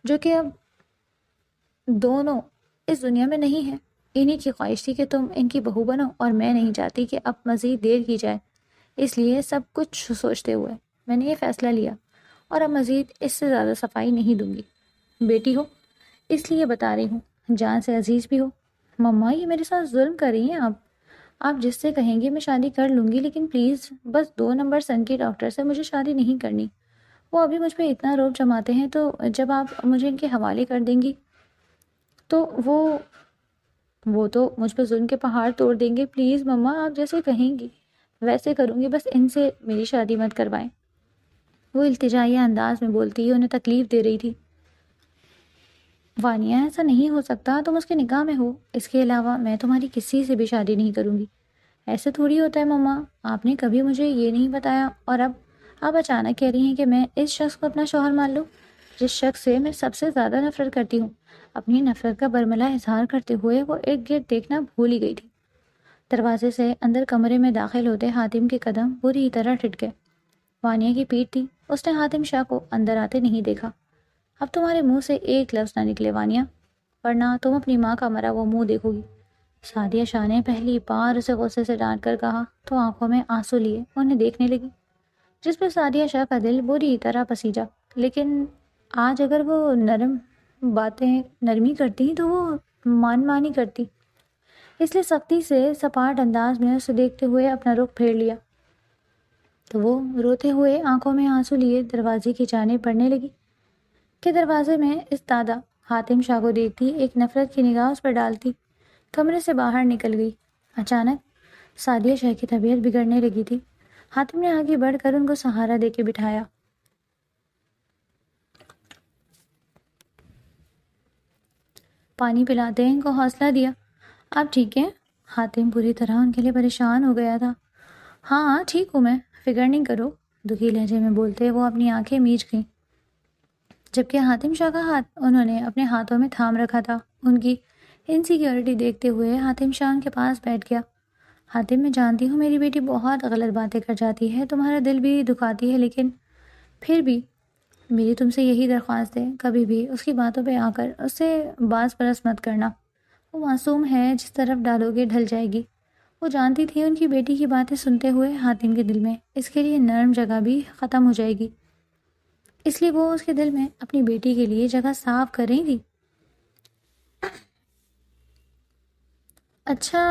جو کہ اب دونوں اس دنیا میں نہیں ہیں۔ انہی کی خواہش تھی کہ تم ان کی بہو بنو، اور میں نہیں چاہتی کہ اب مزید دیر کی جائے، اس لیے سب کچھ سوچتے ہوئے میں نے یہ فیصلہ لیا، اور اب مزید اس سے زیادہ صفائی نہیں دوں گی۔ بیٹی ہو اس لیے بتا رہی ہوں، جان سے عزیز بھی ہو۔ مما، یہ میرے ساتھ ظلم کر رہی ہیں آپ جس سے کہیں گے میں شادی کر لوں گی، لیکن پلیز بس 2 نمبر سن کے ڈاکٹر سے مجھے شادی نہیں کرنی۔ وہ ابھی مجھ پہ اتنا روب جماتے ہیں، تو جب آپ مجھے ان کے حوالے کر دیں گی تو وہ تو مجھ پہ ظلم کے پہاڑ توڑ دیں گے۔ پلیز مما، آپ جیسے کہیں گی ویسے کروں گی، بس ان سے میری شادی مت کروائیں۔ وہ التجائیہ انداز میں بولتی انہیں تکلیف دے رہی تھی۔ وانیہ، ایسا نہیں ہو سکتا، تم اس کے نکاح میں ہو، اس کے علاوہ میں تمہاری کسی سے بھی شادی نہیں کروں گی۔ ایسے تھوڑی ہوتا ہے مما، آپ نے کبھی مجھے یہ نہیں بتایا، اور اب آپ اچانک کہہ رہی ہیں کہ میں اس شخص کو اپنا شوہر مان لوں، جس شخص سے میں سب سے زیادہ نفرت کرتی ہوں۔ اپنی نفرت کا برملا اظہار کرتے ہوئے وہ ارد گرد دیکھنا بھول ہی گئی تھی۔ دروازے سے اندر کمرے میں داخل ہوتے حاتم کے قدم بری طرح ٹھٹ گئے۔ وانیہ کی پیٹھ تھی، اس نے حاتم شاہ کو اندر آتے نہیں دیکھا۔ اب تمہارے منہ سے ایک لفظ نہ نکلے وانیہ، ورنہ تم اپنی ماں کا مرا وہ منہ دیکھو گی۔ سعدیہ شاہ نے پہلی بار اسے غصے سے ڈانٹ کر کہا تو آنکھوں میں آنسو لیے انہیں دیکھنے لگی، جس پر سعدیہ شاہ کا دل بری طرح پسیجا۔ لیکن آج اگر وہ نرمی کرتی تو وہ مانی کرتی، اس لیے سختی سے سپاٹ انداز میں اسے دیکھتے ہوئے اپنا رخ پھیر لیا تو وہ روتے ہوئے آنکھوں میں آنسو لیے دروازے کی جانب بڑھنے لگی کہ دروازے میں استادہ حاتم شاہ کو دیکھتی ایک نفرت کی نگاہ اس پر ڈالتی کمرے سے باہر نکل گئی۔ اچانک سعدیہ شاہ کی طبیعت بگڑنے لگی تھی۔ حاتم نے آگے بڑھ کر ان کو سہارا دے کے بٹھایا۔ پانی پلاتے ان کو حوصلہ دیا۔ آپ ٹھیک ہیں؟ حاتم پوری طرح ان کے لیے پریشان ہو گیا تھا۔ ہاں ٹھیک ہوں میں، فکر نہیں کرو، دکھی لہجے میں بولتے وہ اپنی آنکھیں میچ گئیں، جبکہ حاتم شاہ کا ہاتھ انہوں نے اپنے ہاتھوں میں تھام رکھا تھا۔ ان کی انسیکیورٹی دیکھتے ہوئے حاتم شاہ ان کے پاس بیٹھ گیا۔ حاتم، میں جانتی ہوں میری بیٹی بہت غلط باتیں کر جاتی ہے، تمہارا دل بھی دکھاتی ہے، لیکن پھر بھی میری تم سے یہی درخواست ہے، کبھی بھی اس کی باتوں پہ آ کر اس سے باز پرست مت کرنا۔ وہ معصوم ہے، جس طرف ڈالو گے ڈھل جائے گی۔ وہ جانتی تھی ان کی بیٹی کی باتیں سنتے ہوئے حاتم کے دل میں اس کے لیے نرم جگہ بھی ختم ہو جائے گی، اس لیے وہ اس کے دل میں اپنی بیٹی کے لیے جگہ صاف کر رہی تھی۔ اچھا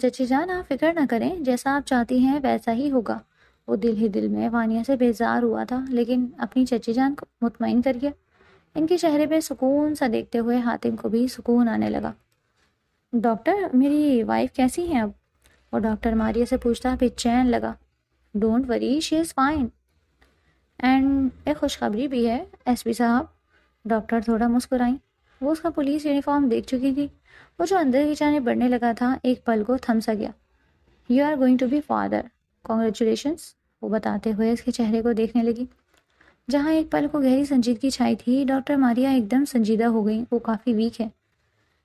چچی جان، آپ فکر نہ کریں، جیسا آپ چاہتی ہیں ویسا ہی ہوگا۔ وہ دل ہی دل میں وانیہ سے بیزار ہوا تھا، لیکن اپنی چچی جان کو مطمئن کر گیا۔ ان کے چہرے پہ سکون سا دیکھتے ہوئے حاتم کو بھی سکون آنے لگا۔ ڈاکٹر، میری وائف کیسی ہیں اب؟ وہ ڈاکٹر ماریہ سے پوچھتا بے چین لگا۔ Don't worry, she is fine, and ایک خوشخبری بھی ہے ایس پی صاحب۔ ڈاکٹر تھوڑا مسکرائیں، وہ اس کا پولیس یونیفارم دیکھ چکی تھی۔ وہ جو اندر کی جانب بڑھنے لگا تھا ایک پل کو تھم سا گیا۔ You are going to be father, congratulations, وہ بتاتے ہوئے اس کے چہرے کو دیکھنے لگی۔ جہاں ایک پل کو گہری سنجیدگی چھائی تھی، ڈاکٹر ماریہ ایک دم سنجیدہ ہو گئی۔ وہ کافی ویک ہے،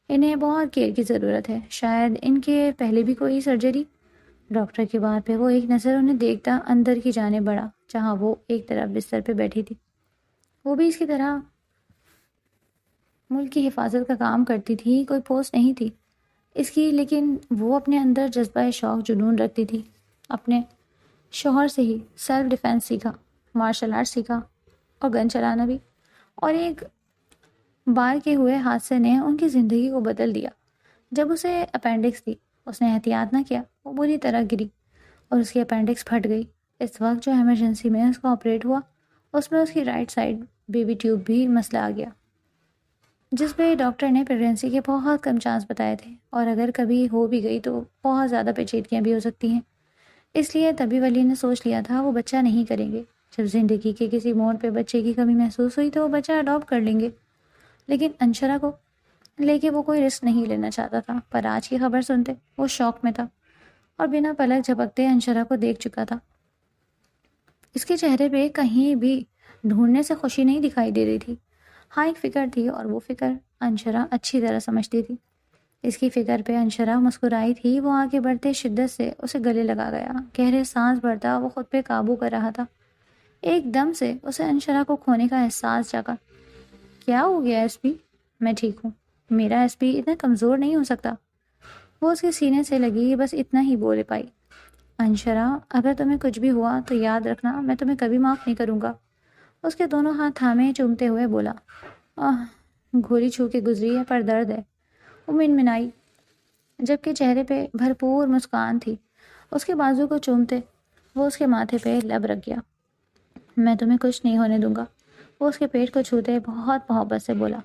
انہیں بہت کیئر کی ضرورت ہے، شاید ان کے پہلے بھی کوئی سرجری۔ ڈاکٹر کی بات پہ وہ ایک نظر انہیں دیکھتا اندر کی جانب بڑھا، جہاں وہ ایک طرف بستر پہ بیٹھی تھی۔ وہ بھی اس کی طرح ملک کی حفاظت کا کام کرتی تھی، کوئی پوسٹ نہیں تھی اس کی، لیکن وہ اپنے اندر جذبہ شوق جنون رکھتی تھی۔ اپنے شوہر سے ہی سیلف ڈیفینس سیکھا، مارشل آرٹ سیکھا اور گن چلانا بھی، اور ایک بار کے ہوئے حادثے نے ان کی زندگی کو بدل دیا۔ جب اسے اپینڈکس تھی، اس نے احتیاط نہ کیا، وہ بری طرح گری اور اس کی اپینڈکس پھٹ گئی۔ اس وقت جو ایمرجنسی میں اس کو آپریٹ ہوا، اس میں اس کی رائٹ سائڈ بیبی ٹیوب بھی مسئلہ آ گیا، جس پہ ڈاکٹر نے پریگنینسی کے بہت کم چانس بتائے تھے، اور اگر کبھی ہو بھی گئی تو بہت زیادہ پیچیدگیاں بھی ہو سکتی ہیں۔ اس لیے طبی ولی نے سوچ لیا تھا وہ بچہ نہیں کریں گے۔ جب زندگی کے کسی موڑ پہ بچے کی کمی محسوس ہوئی تو وہ بچہ اڈاپٹ کر لیں گے، لیکن انشرا کو لے کے وہ کوئی رسک نہیں لینا چاہتا تھا۔ پر آج کی خبر سنتے وہ شوق میں تھا اور بنا پلک جھپکتے انشرا کو دیکھ چکا تھا۔ اس کے چہرے پہ کہیں بھی ڈھونڈنے سے خوشی نہیں دکھائی دے رہی تھی، ہاں ایک فکر تھی، اور وہ فکر انشرا اچھی طرح سمجھتی تھی۔ اس کی فکر پہ انشرا مسکرائی تھی۔ وہ آگے بڑھتے شدت سے اسے گلے لگا گیا، گہرے سانس بھرتا وہ خود پہ قابو کر رہا تھا۔ ایک دم سے اسے انشرا کو کھونے کا احساس جاگا۔ کیا ہو گیا ایس پی؟ میں ٹھیک ہوں، میرا ایس پی اتنا کمزور نہیں ہو سکتا۔ وہ اس کے سینے سے لگی، بس اتنا ہی بول پائی۔ انشرا، اگر تمہیں کچھ بھی ہوا تو یاد رکھنا میں تمہیں کبھی معاف نہیں کروں گا۔ اس کے دونوں ہاتھ تھامے چومتے ہوئے بولا۔ گھوڑی چھو کے گزری ہے پر درد ہے، وہ منمنائی، جبکہ چہرے پہ بھرپور مسکان تھی۔ اس کے بازو کو چومتے وہ اس کے ماتھے پہ لب رکھ گیا۔ میں تمہیں کچھ نہیں ہونے دوں گا، وہ اس کے پیٹ کو چھوتے بہت محبت سے بولا۔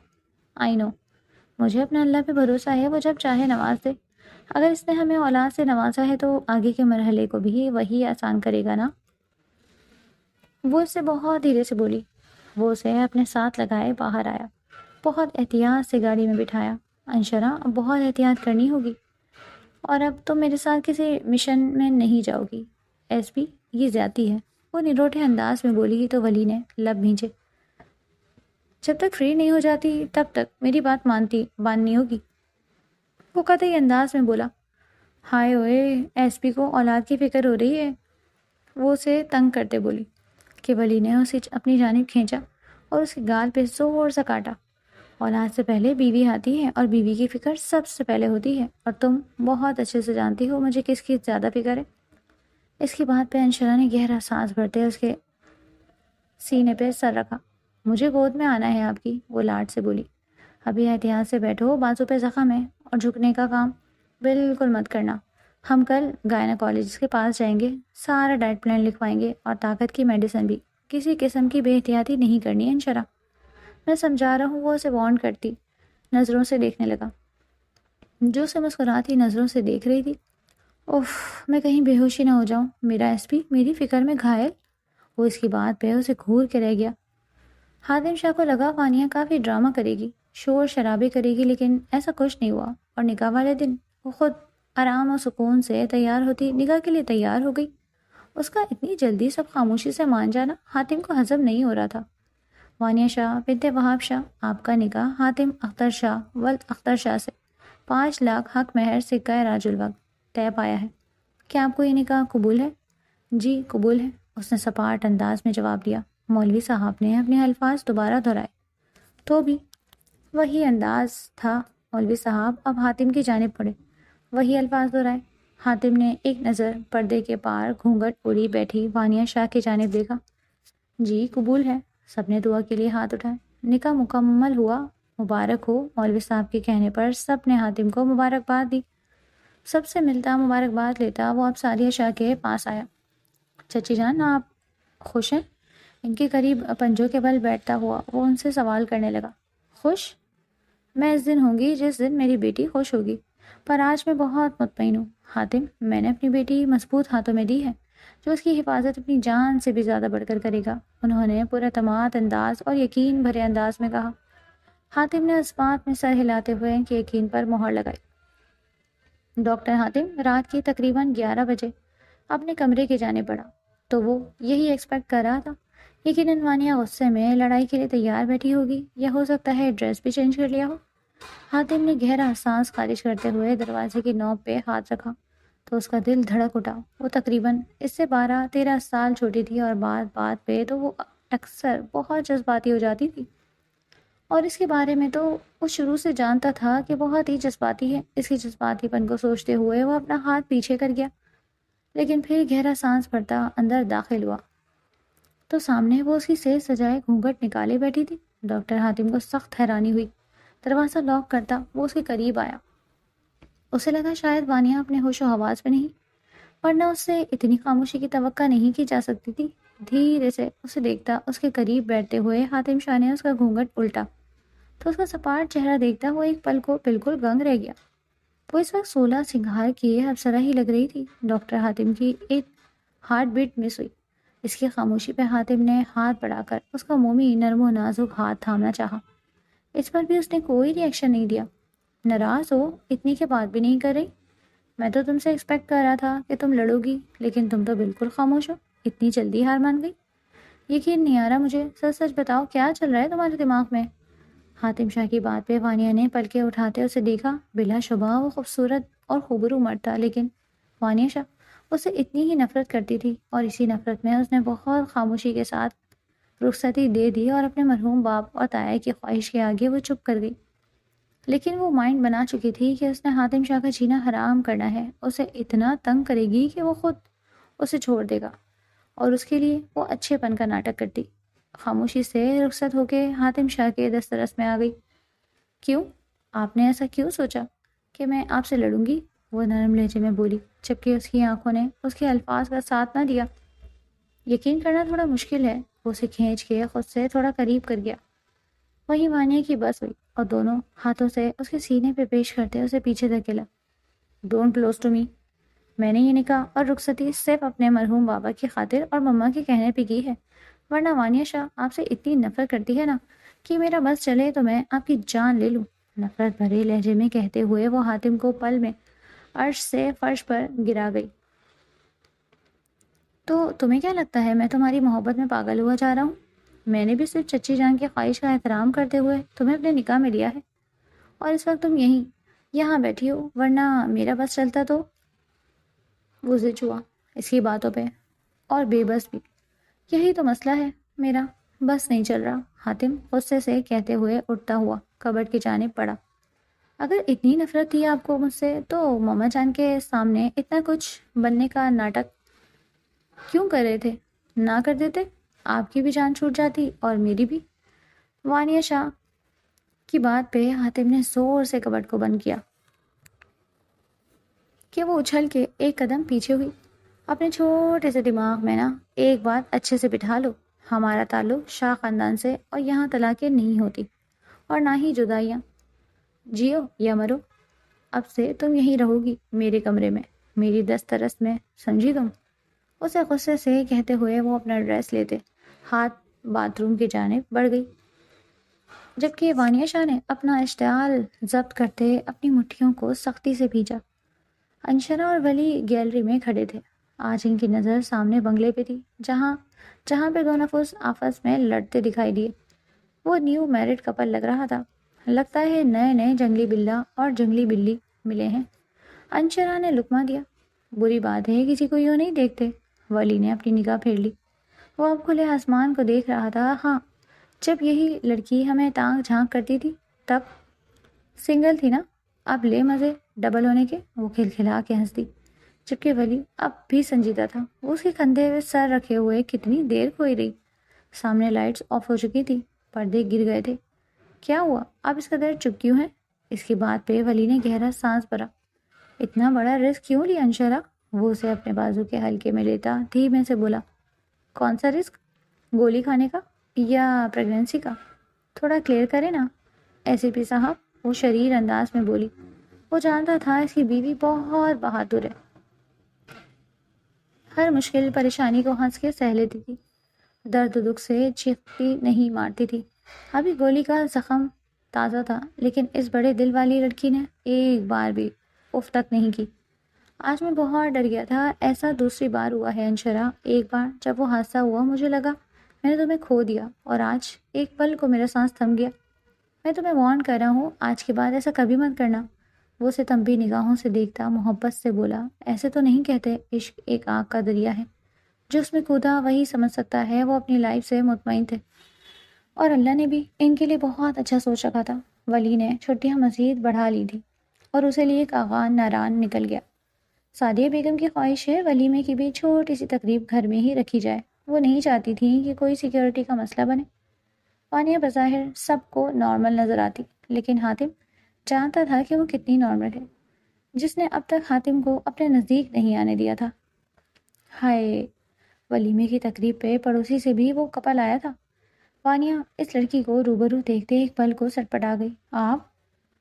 آئی نو، مجھے اپنا اللہ پہ بھروسہ ہے، وہ جب چاہے نواز دے۔ اگر اس نے ہمیں اولاد سے نوازا ہے تو آگے کے مرحلے کو بھی وہی آسان کرے گا نا۔ وہ اس سے بہت دھیرے سے بولی۔ وہ اسے اپنے ساتھ لگائے باہر آیا، بہت احتیاط سے گاڑی میں بٹھایا۔ انشرا، اب بہت احتیاط کرنی ہوگی، اور اب تم میرے ساتھ کسی مشن میں نہیں جاؤ گی۔ ایس پی، یہ زیادتی ہے، وہ نروٹھے انداز میں بولی تو ولی نے لب بھینچے۔ جب تک فری نہیں ہو جاتی تب تک میری بات ماننی ہوگی، وہ قطعی انداز میں بولا۔ ہائے اوئے، ایس پی کو اولاد کی فکر ہو رہی ہے، وہ اسے تنگ کرتے بولی کہ ولی نے اسے اپنی جانب کھینچا اور اس کے گال پہ زور سے کاٹا، اولاد سے پہلے بیوی آتی ہے اور بیوی کی فکر سب سے پہلے ہوتی ہے، اور تم بہت اچھے سے جانتی ہو مجھے کس کی زیادہ فکر ہے۔ اس کی بات پہ انشرا نے گہرا سانس بھرتے اس کے سینے پہ سر رکھا۔ مجھے گود میں آنا ہے آپ کی، وہ لاڈ سے بولی۔ ابھی احتیاط سے بیٹھو، بازو پہ زخم ہے، اور جھکنے کا کام بالکل مت کرنا۔ ہم کل گائنیکالوجسٹ کے پاس جائیں گے، سارا ڈائٹ پلان لکھوائیں گے اور طاقت کی میڈیسن بھی۔ کسی قسم کی بے احتیاطی نہیں کرنی ہے انشرا، میں سمجھا رہا ہوں۔ وہ اسے وارن کرتی نظروں سے دیکھنے لگا، جو اسے مسکراتی نظروں سے دیکھ رہی تھی۔ اوف، میں کہیں بے ہوشی نہ ہو جاؤں، میرا ایس پی میری فکر میں گھائل۔ وہ اس کی بات پہ اسے گھور کے رہ گیا۔ حاتم شاہ کو لگا وانیہ کافی ڈرامہ کرے گی، شور شرابے کرے گی، لیکن ایسا کچھ نہیں ہوا، اور نکاح والے دن وہ خود آرام اور سکون سے تیار ہوتی نکاح کے لیے تیار ہو گئی۔ اس کا اتنی جلدی سب خاموشی سے مان جانا حاتم کو ہضم نہیں ہو رہا تھا۔ وانیہ شاہ بنت وہاب شاہ، آپ کا نکاح حاتم اختر شاہ ولد اختر شاہ سے 5 لاکھ حق مہر سکہ راج الوقت طے پایا ہے۔ کیا آپ کو یہ نکاح قبول ہے؟ جی قبول ہے، اس نے سپاٹ انداز میں جواب دیا۔ مولوی صاحب نے اپنے الفاظ دوبارہ دہرائے۔ تو بھی وہی انداز تھا۔ مولوی صاحب اب حاتم کی جانب پڑے، وہی الفاظ دہرائے۔ حاتم نے ایک نظر پردے کے پار گھونگھٹ اوڑھی بیٹھی وانیہ شاہ کی جانب دیکھا۔ جی قبول ہے، سب نے دعا کے لیے ہاتھ اٹھائے۔ نکاح مکمل ہوا، مبارک ہو۔ مولوی صاحب کے کہنے پر سب نے حاتم کو مبارکباد دی۔ سب سے ملتا، مبارکباد لیتا، وہ اب سعدیہ شاہ کے پاس آیا۔ چچی جان، آپ خوش ہیں؟ ان کے قریب پنجوں کے بل بیٹھتا ہوا وہ ان سے سوال کرنے لگا۔ خوش؟ میں اس دن ہوں گی جس دن میری بیٹی خوش ہوگی، پر آج میں بہت مطمئن ہوں۔ حاتم، میں نے اپنی بیٹی مضبوط ہاتھوں میں دی ہے، جو اس کی حفاظت اپنی جان سے بھی زیادہ بڑھ کر کرے گا، انہوں نے پورے اعتماد انداز اور یقین بھرے انداز میں کہا۔ حاتم نے اس بات میں سر ہلاتے ہوئے ان کے یقین پر مہر لگائی۔ ڈاکٹر حاتم رات کی تقریباً 11 بجے اپنے کمرے کی جانب بڑھا تو وہ یہی ایکسپیکٹ کر رہا تھا۔ یقیناً وانیہ غصے میں لڑائی کے لیے تیار بیٹھی ہوگی، یا ہو سکتا ہے ڈریس بھی چینج کر لیا ہو۔ حاتم نے گہرا سانس خارج کرتے ہوئے دروازے کی نوک پہ ہاتھ رکھا تو اس کا دل دھڑک اٹھا۔ وہ تقریباً اس سے 12-13 سال چھوٹی تھی، اور بات بات پہ تو وہ اکثر بہت جذباتی ہو جاتی تھی، اور اس کے بارے میں تو وہ شروع سے جانتا تھا کہ بہت ہی جذباتی ہے۔ اس کی جذباتی پن کو سوچتے ہوئے وہ اپنا ہاتھ پیچھے کر گیا، لیکن پھر گہرا سانس بھرتا اندر داخل ہوا تو سامنے وہ اس کی سیج سجائے گھونگھٹ نکالے بیٹھی تھی۔ ڈاکٹر حاتم کو سخت حیرانی ہوئی۔ دروازہ لاک کرتا وہ اس کے قریب آیا۔ اسے لگا شاید وانیہ اپنے ہوش و حواس میں نہیں، ورنہ اس سے اتنی خاموشی کی توقع نہیں کی جا سکتی تھی۔ دھیرے سے اسے دیکھتا اس کے قریب بیٹھتے ہوئے حاتم شاہ نے اس کا گھونگھٹ الٹا تو اس کا سپاٹ چہرہ دیکھتا وہ ایک پل کو بالکل گنگ رہ گیا۔ وہ اس وقت 16 سنگھار کیے افسرہ ہی لگ رہی تھی۔ ڈاکٹر حاتم کی ایک ہارٹ بیٹ مس ہوئی۔ اس کی خاموشی پہ حاتم نے ہاتھ بڑھا کر اس کا مومی نرم و نازک ہاتھ تھامنا چاہا۔ اس پر بھی اس نے کوئی ری ایکشن نہیں دیا۔ ناراض ہو؟ اتنی کے بات بھی نہیں کر رہی؟ میں تو تم سے ایکسپیکٹ کر رہا تھا کہ تم لڑو گی، لیکن تم تو بالکل خاموش ہو، اتنی جلدی ہار مان گئی۔ یقین نہیں آ رہا مجھے، سچ سچ بتاؤ کیا چل رہا ہے تمہارے دماغ میں؟ حاتم شاہ کی بات پہ وانیہ نے پلکیں اٹھاتے اسے دیکھا۔ بلا شبہ وہ خوبصورت اور خوبرو مرد تھا، لیکن وانیہ شاہ اسے اتنی ہی نفرت کرتی تھی، اور اسی نفرت میں اس نے بہت خاموشی کے ساتھ رخصتی دے دی، اور اپنے مرحوم باپ اور تایا کی خواہش کے آگے وہ چپ کر گئی۔ لیکن وہ مائنڈ بنا چکی تھی کہ اس نے حاتم شاہ کا جینا حرام کرنا ہے، اسے اتنا تنگ کرے گی کہ وہ خود اسے چھوڑ دے گا، اور اس کے لیے وہ اچھے پن کا ناٹک کرتی۔ خاموشی سے رخصت ہو کے حاتم شاہ کے دسترس میں آ گئی۔ کیوں؟ آپ نے ایسا کیوں سوچا کہ میں آپ سے لڑوں گی؟ وہ نرم لہجے میں بولی، جبکہ اس کی آنکھوں نے اس کے الفاظ کا ساتھ نہ دیا۔ یقین کرنا تھوڑا مشکل ہے۔ وہ اسے کھینچ کے خود سے تھوڑا قریب کر گیا۔ وہی وانیہ کی بس ہوئی، اور دونوں ہاتھوں سے اس کے سینے پہ پیش کرتے اسے پیچھے دھکیلا۔ Don't close to me. میں نے یہ نکاح اور رخصتی صرف اپنے مرحوم بابا کی خاطر اور مما کے کہنے پہ کی ہے، ورنہ وانیہ شاہ آپ سے اتنی نفرت کرتی ہے نا کہ میرا بس چلے تو میں آپ کی جان لے لوں۔ نفرت بھرے لہجے میں کہتے ہوئے وہ حاتم کو پل میں عرش سے فرش پر گرا گئی۔ تو تمہیں کیا لگتا ہے میں تمہاری محبت میں پاگل ہوا جا رہا ہوں؟ میں نے بھی صرف چچی جان کی خواہش کا احترام کرتے ہوئے تمہیں اپنے نکاح میں لیا ہے، اور اس وقت تم یہاں بیٹھی ہو، ورنہ میرا بس چلتا تو۔ وہ زج ہوا اس کی باتوں پہ، اور بے بس بھی۔ یہی تو مسئلہ ہے، میرا بس نہیں چل رہا، حاتم غصے سے کہتے ہوئے اٹھتا ہوا کبٹ کی جانب پڑا۔ اگر اتنی نفرت تھی آپ کو مجھ سے تو ماما جان کے سامنے اتنا کچھ بننے کا ناٹک کیوں کر رہے تھے؟ نہ کر دیتے، آپ کی بھی جان چھوٹ جاتی اور میری بھی۔ وانیہ شاہ کی بات پہ حاتم نے زور سے کبٹ کو بند کیا کہ وہ اچھل کے ایک قدم پیچھے ہوئی۔ اپنے چھوٹے سے دماغ میں نا ایک بات اچھے سے بٹھا لو، ہمارا تعلق شاہ خاندان سے اور یہاں طلاقیں نہیں ہوتی اور نہ ہی جدائیاں۔ جیو یا مرو، اب سے تم یہیں رہو گی میرے کمرے میں، میری دسترس میں، سمجھی تم؟ اسے غصے سے کہتے ہوئے وہ اپنا ڈریس لیتے ہاتھ باتھ روم کی جانب بڑھ گئی، جبکہ وانیہ شاہ نے اپنا اشتعال ضبط کرتے اپنی مٹھیوں کو سختی سے بھیجا۔ انشرا اور ولی گیلری میں کھڑے تھے۔ آج ان کی نظر سامنے بنگلے پہ تھی جہاں پہ دو نفس آپس میں لڑتے دکھائی دیے۔ وہ نیو میرڈ کپل لگ رہا تھا، لگتا ہے نئے نئے جنگلی بلہ اور جنگلی بلی ملے ہیں۔ انشرا نے لقمہ دیا۔ بری بات ہے کسی کو یوں نہیں دیکھتے۔ ولی نے اپنی نگاہ پھیر لی۔ وہ اب کھلے آسمان کو دیکھ رہا تھا۔ ہاں، جب یہی لڑکی ہمیں ٹانگ جھانک کرتی تھی تب سنگل تھی نا، اب لے مزے ڈبل ہونے کے۔ وہ کھلکھلا کے ہنس دی، جبکہ ولی اب بھی سنجیدہ تھا۔ وہ اس کے کندھے پہ سر رکھے ہوئے کتنی دیر کھوئی رہی۔ سامنے لائٹس آف ہو چکی تھی، پردے گر گئے تھے۔ کیا ہوا، آپ اس قدر چپ کیوں ہیں؟ اس کی بات پہ ولی نے گہرا سانس بھرا۔ اتنا بڑا رسک کیوں لیا انشرا؟ وہ اسے اپنے بازو کے حلقے میں لیتا دھیمے سے بولا۔ کون سا رسک؟ گولی کھانے کا یا پریگننسی کا؟ تھوڑا کلیئر کرے نا ایس پی صاحب، وہ شریر انداز میں بولی۔ وہ جانتا تھا اس کی بیوی بہت بہادر ہے، ہر مشکل پریشانی کو ہنس کے سہ لیتی تھی، درد دکھ سے چیختی نہیں مارتی تھی۔ ابھی گولی کا زخم تازہ تھا، لیکن اس بڑے دل والی لڑکی نے ایک بار بھی اف تک نہیں کی۔ آج میں بہت ڈر گیا تھا، ایسا دوسری بار ہوا ہے انشرا۔ ایک بار جب وہ حادثہ ہوا مجھے لگا میں نے تمہیں کھو دیا، اور آج ایک پل کو میرا سانس تھم گیا۔ میں تمہیں وارن کر رہا ہوں، آج کے بعد ایسا کبھی مت کرنا۔ وہ اسے تنبیہ نگاہوں سے دیکھتا محبت سے بولا، ایسے تو نہیں کہتے، عشق ایک آگ کا دریا ہے، جو اس میں کودا وہی سمجھ سکتا ہے۔ وہ اپنی لائف سے مطمئن تھے اور اللہ نے بھی ان کے لیے بہت اچھا سوچ رکھا تھا۔ ولی نے چھٹیاں مزید بڑھا لی تھی اور اسے لیے ایک آغان ناران نکل گیا۔ سعدیہ بیگم کی خواہش ہے ولیمے کی بھی چھوٹی سی تقریب گھر میں ہی رکھی جائے۔ وہ نہیں چاہتی تھی کہ کوئی سیکیورٹی کا مسئلہ بنے۔ وانیہ بظاہر سب کو نارمل نظر آتی، لیکن حاتم جانتا تھا کہ وہ کتنی نارمل ہے، جس نے اب تک حاتم کو اپنے نزدیک نہیں آنے دیا تھا۔ ہائے، ولیمے کی تقریب پہ پڑوسی سے بھی وہ کپل آیا تھا۔ وانیہ اس لڑکی کو روبرو دیکھتے ایک پل کو سٹپٹا گئی۔ آپ؟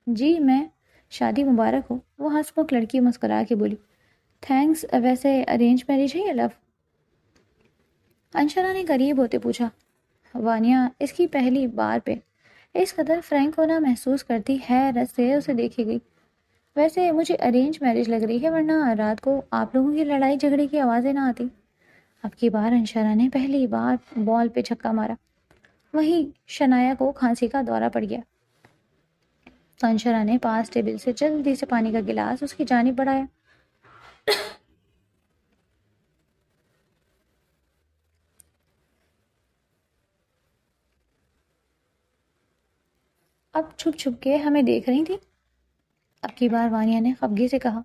جی میں، شادی مبارک ہو۔ وہ ہنس مکھ لڑکی مسکرا کے بولی۔ تھینکس، ویسے ارینج میرج ہے یا لو؟ انشرا نے قریب ہوتے پوچھا۔ وانیہ اس کی پہلی بار پہ اس قدر فرینک ہونا محسوس کرتی حیرت سے اسے دیکھے گئی۔ ویسے مجھے ارینج میرج لگ رہی ہے، ورنہ رات کو آپ لوگوں کی لڑائی جھگڑے کی آوازیں نہ آتی۔ اب کی بار انشرا نے پہلی بار بال پہ چھکا مارا، وہیں شنایا کو کھانسی کا دورہ پڑ گیا۔ تو انشرا نے پاس ٹیبل سے جلدی سے پانی کا گلاس اس کی جانب بڑھایا۔ اب چھپ چھپ کے ہمیں دیکھ رہی تھی؟ اب کی بار وانیہ نے خفگی سے کہا۔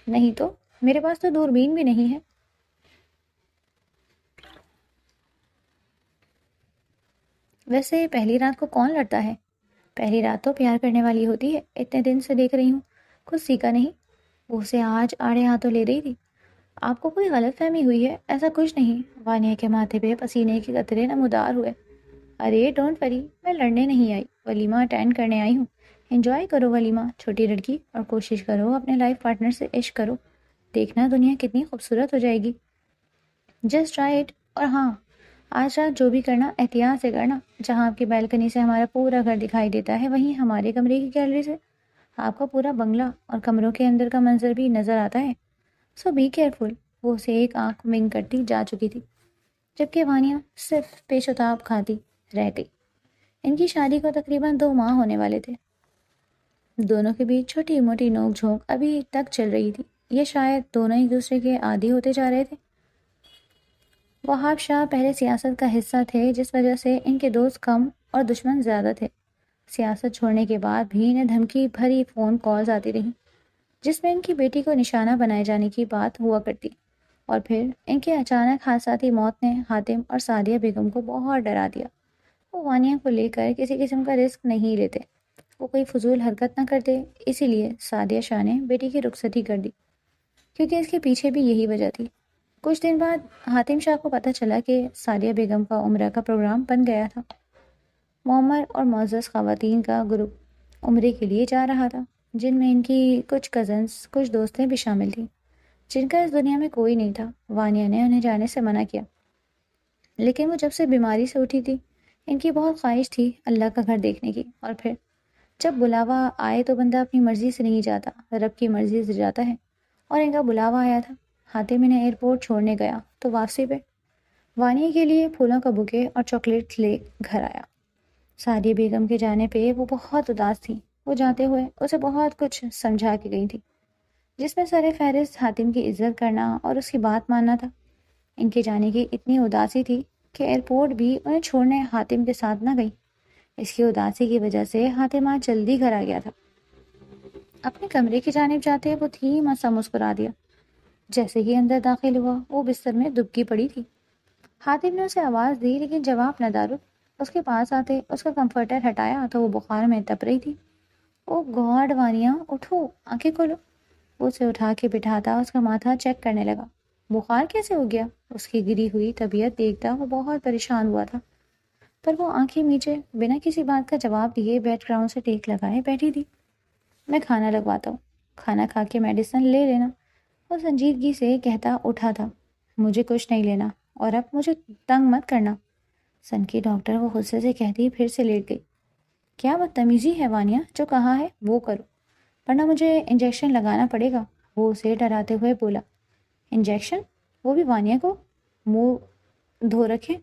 نہیں تو، میرے پاس تو دوربین بھی نہیں ہے۔ ویسے پہلی رات کو کون لڑتا ہے؟ پہلی رات تو پیار کرنے والی ہوتی ہے، اتنے دن سے دیکھ رہی ہوں، کچھ سیکھا نہیں؟ وہ اسے آج آڑے ہاتھوں لے رہی تھی۔ آپ کو کوئی غلط فہمی ہوئی ہے، ایسا کچھ نہیں۔ وانیہ کے ماتھے پہ پسینے کے قطرے نمودار ہوئے۔ ارے ڈونٹ وری، میں لڑنے نہیں آئی، ولیمہ اٹینڈ کرنے آئی ہوں۔ انجوائے کرو ولیمہ، چھوٹی لڑکی، اور کوشش کرو اپنے لائف پارٹنر سے عشق کرو، دیکھنا دنیا کتنی خوبصورت ہو جائے گی۔ Just try it. اور ہاں، آج رات جو بھی کرنا احتیاط سے کرنا۔ جہاں آپ کی بیلکنی سے ہمارا پورا گھر دکھائی دیتا ہے، وہیں ہمارے کمرے کی گیلری سے آپ کا پورا بنگلہ اور کمروں کے اندر کا منظر بھی نظر آتا ہے، سو بی کیئرفل۔ وہ اسے ایک آنکھ ونک کرتی جا چکی تھی، جبکہ وانیہ صرف پیش و تاب کھاتی رہ گئی۔ ان کی شادی کو تقریباً 2 ماہ ہونے والے تھے۔ دونوں کے بیچ چھوٹی موٹی نوک جھونک ابھی تک چل رہی تھی، یہ شاید دونوں ایک دوسرے کے عادی ہوتے جا رہے تھے۔ وہاب شاہ پہلے سیاست کا حصہ تھے، جس وجہ سے ان کے دوست کم اور دشمن زیادہ تھے۔ سیاست چھوڑنے کے بعد بھی انہیں دھمکی بھری فون کالز آتی رہیں جس میں ان کی بیٹی کو نشانہ بنائے جانے کی بات ہوا کرتی، اور پھر ان کی اچانک حادثاتی موت نے حاتم اور سعدیہ بیگم کو بہت ڈرا دیا۔ وہ وانیہ کو لے کر کسی قسم کا رسک نہیں لیتے، وہ کوئی فضول حرکت نہ کرتے، اسی لیے سعدیہ شاہ نے بیٹی کی رخصتی کر دی، کیونکہ اس کے پیچھے بھی یہی وجہ تھی۔ کچھ دن بعد حاتم شاہ کو پتہ چلا کہ سعدیہ بیگم کا عمرہ کا پروگرام بن گیا تھا۔ معمر اور معزز خواتین کا گروپ عمرے کے لیے جا رہا تھا، جن میں ان کی کچھ کزنز، کچھ دوستیں بھی شامل تھیں جن کا اس دنیا میں کوئی نہیں تھا۔ وانیہ نے انہیں جانے سے منع کیا، لیکن وہ جب سے بیماری سے اٹھی تھی ان کی بہت خواہش تھی اللہ کا گھر دیکھنے کی، اور پھر جب بلاوا آئے تو بندہ اپنی مرضی سے نہیں جاتا، رب کی مرضی سے جاتا ہے، اور ان کا بلاوا آیا تھا۔ حاتم انہیں ایئرپورٹ چھوڑنے گیا تو واپسی پہ وانیہ کے لیے پھولوں کا بوکے اور چاکلیٹس لے گھر آیا۔ سعدیہ بیگم کے جانے پہ وہ بہت اداس تھی۔ وہ جاتے ہوئے اسے بہت کچھ سمجھا کے گئی تھی، جس میں سر فہرست حاتم کی عزت کرنا اور اس کی بات ماننا تھا۔ ان کے جانے کی اتنی اداسی تھی کہ ایئرپورٹ بھی انہیں چھوڑنے حاتم کے ساتھ نہ گئی۔ اس کی اداسی کی وجہ سے حاتم آج جلدی گھر آ گیا تھا۔ اپنے کمرے کی جانب جاتے وہ دھیما سا مسکرا دیا۔ جیسے ہی اندر داخل ہوا وہ بستر میں دبکی پڑی تھی۔ حاتم نے اسے آواز دی لیکن جواب نہ دارو۔ اس کے پاس آتے اس کا کمفرٹر ہٹایا تو وہ بخار میں تپ رہی تھی۔ او گاڈ وانیہ، اٹھو، آنکھیں کھولو۔ وہ اسے اٹھا کے بٹھاتا اس کا ماتھا چیک کرنے لگا۔ بخار کیسے ہو گیا؟ اس کی گری ہوئی طبیعت دیکھتا وہ بہت پریشان ہوا تھا، پر وہ آنکھیں میچے بنا کسی بات کا جواب دیے بیک گراؤنڈ سے ٹیک لگائے بیٹھی تھی۔ میں کھانا لگواتا ہوں، کھانا کھا کے میڈیسن لے لینا، وہ سنجیدگی سے کہتا اٹھا تھا۔ مجھے کچھ نہیں لینا، اور اب مجھے تنگ مت کرنا، سن کی ڈاکٹر وہ غصے سے کہتی پھر سے لیٹ گئی۔ کیا بدتمیزی ہے وانیہ، جو کہا ہے وہ کرو، ورنہ مجھے انجیکشن لگانا پڑے گا، وہ اسے ڈراتے ہوئے بولا۔ انجیکشن؟ وہ بھی وانیہ کو منہ دھو رکھے،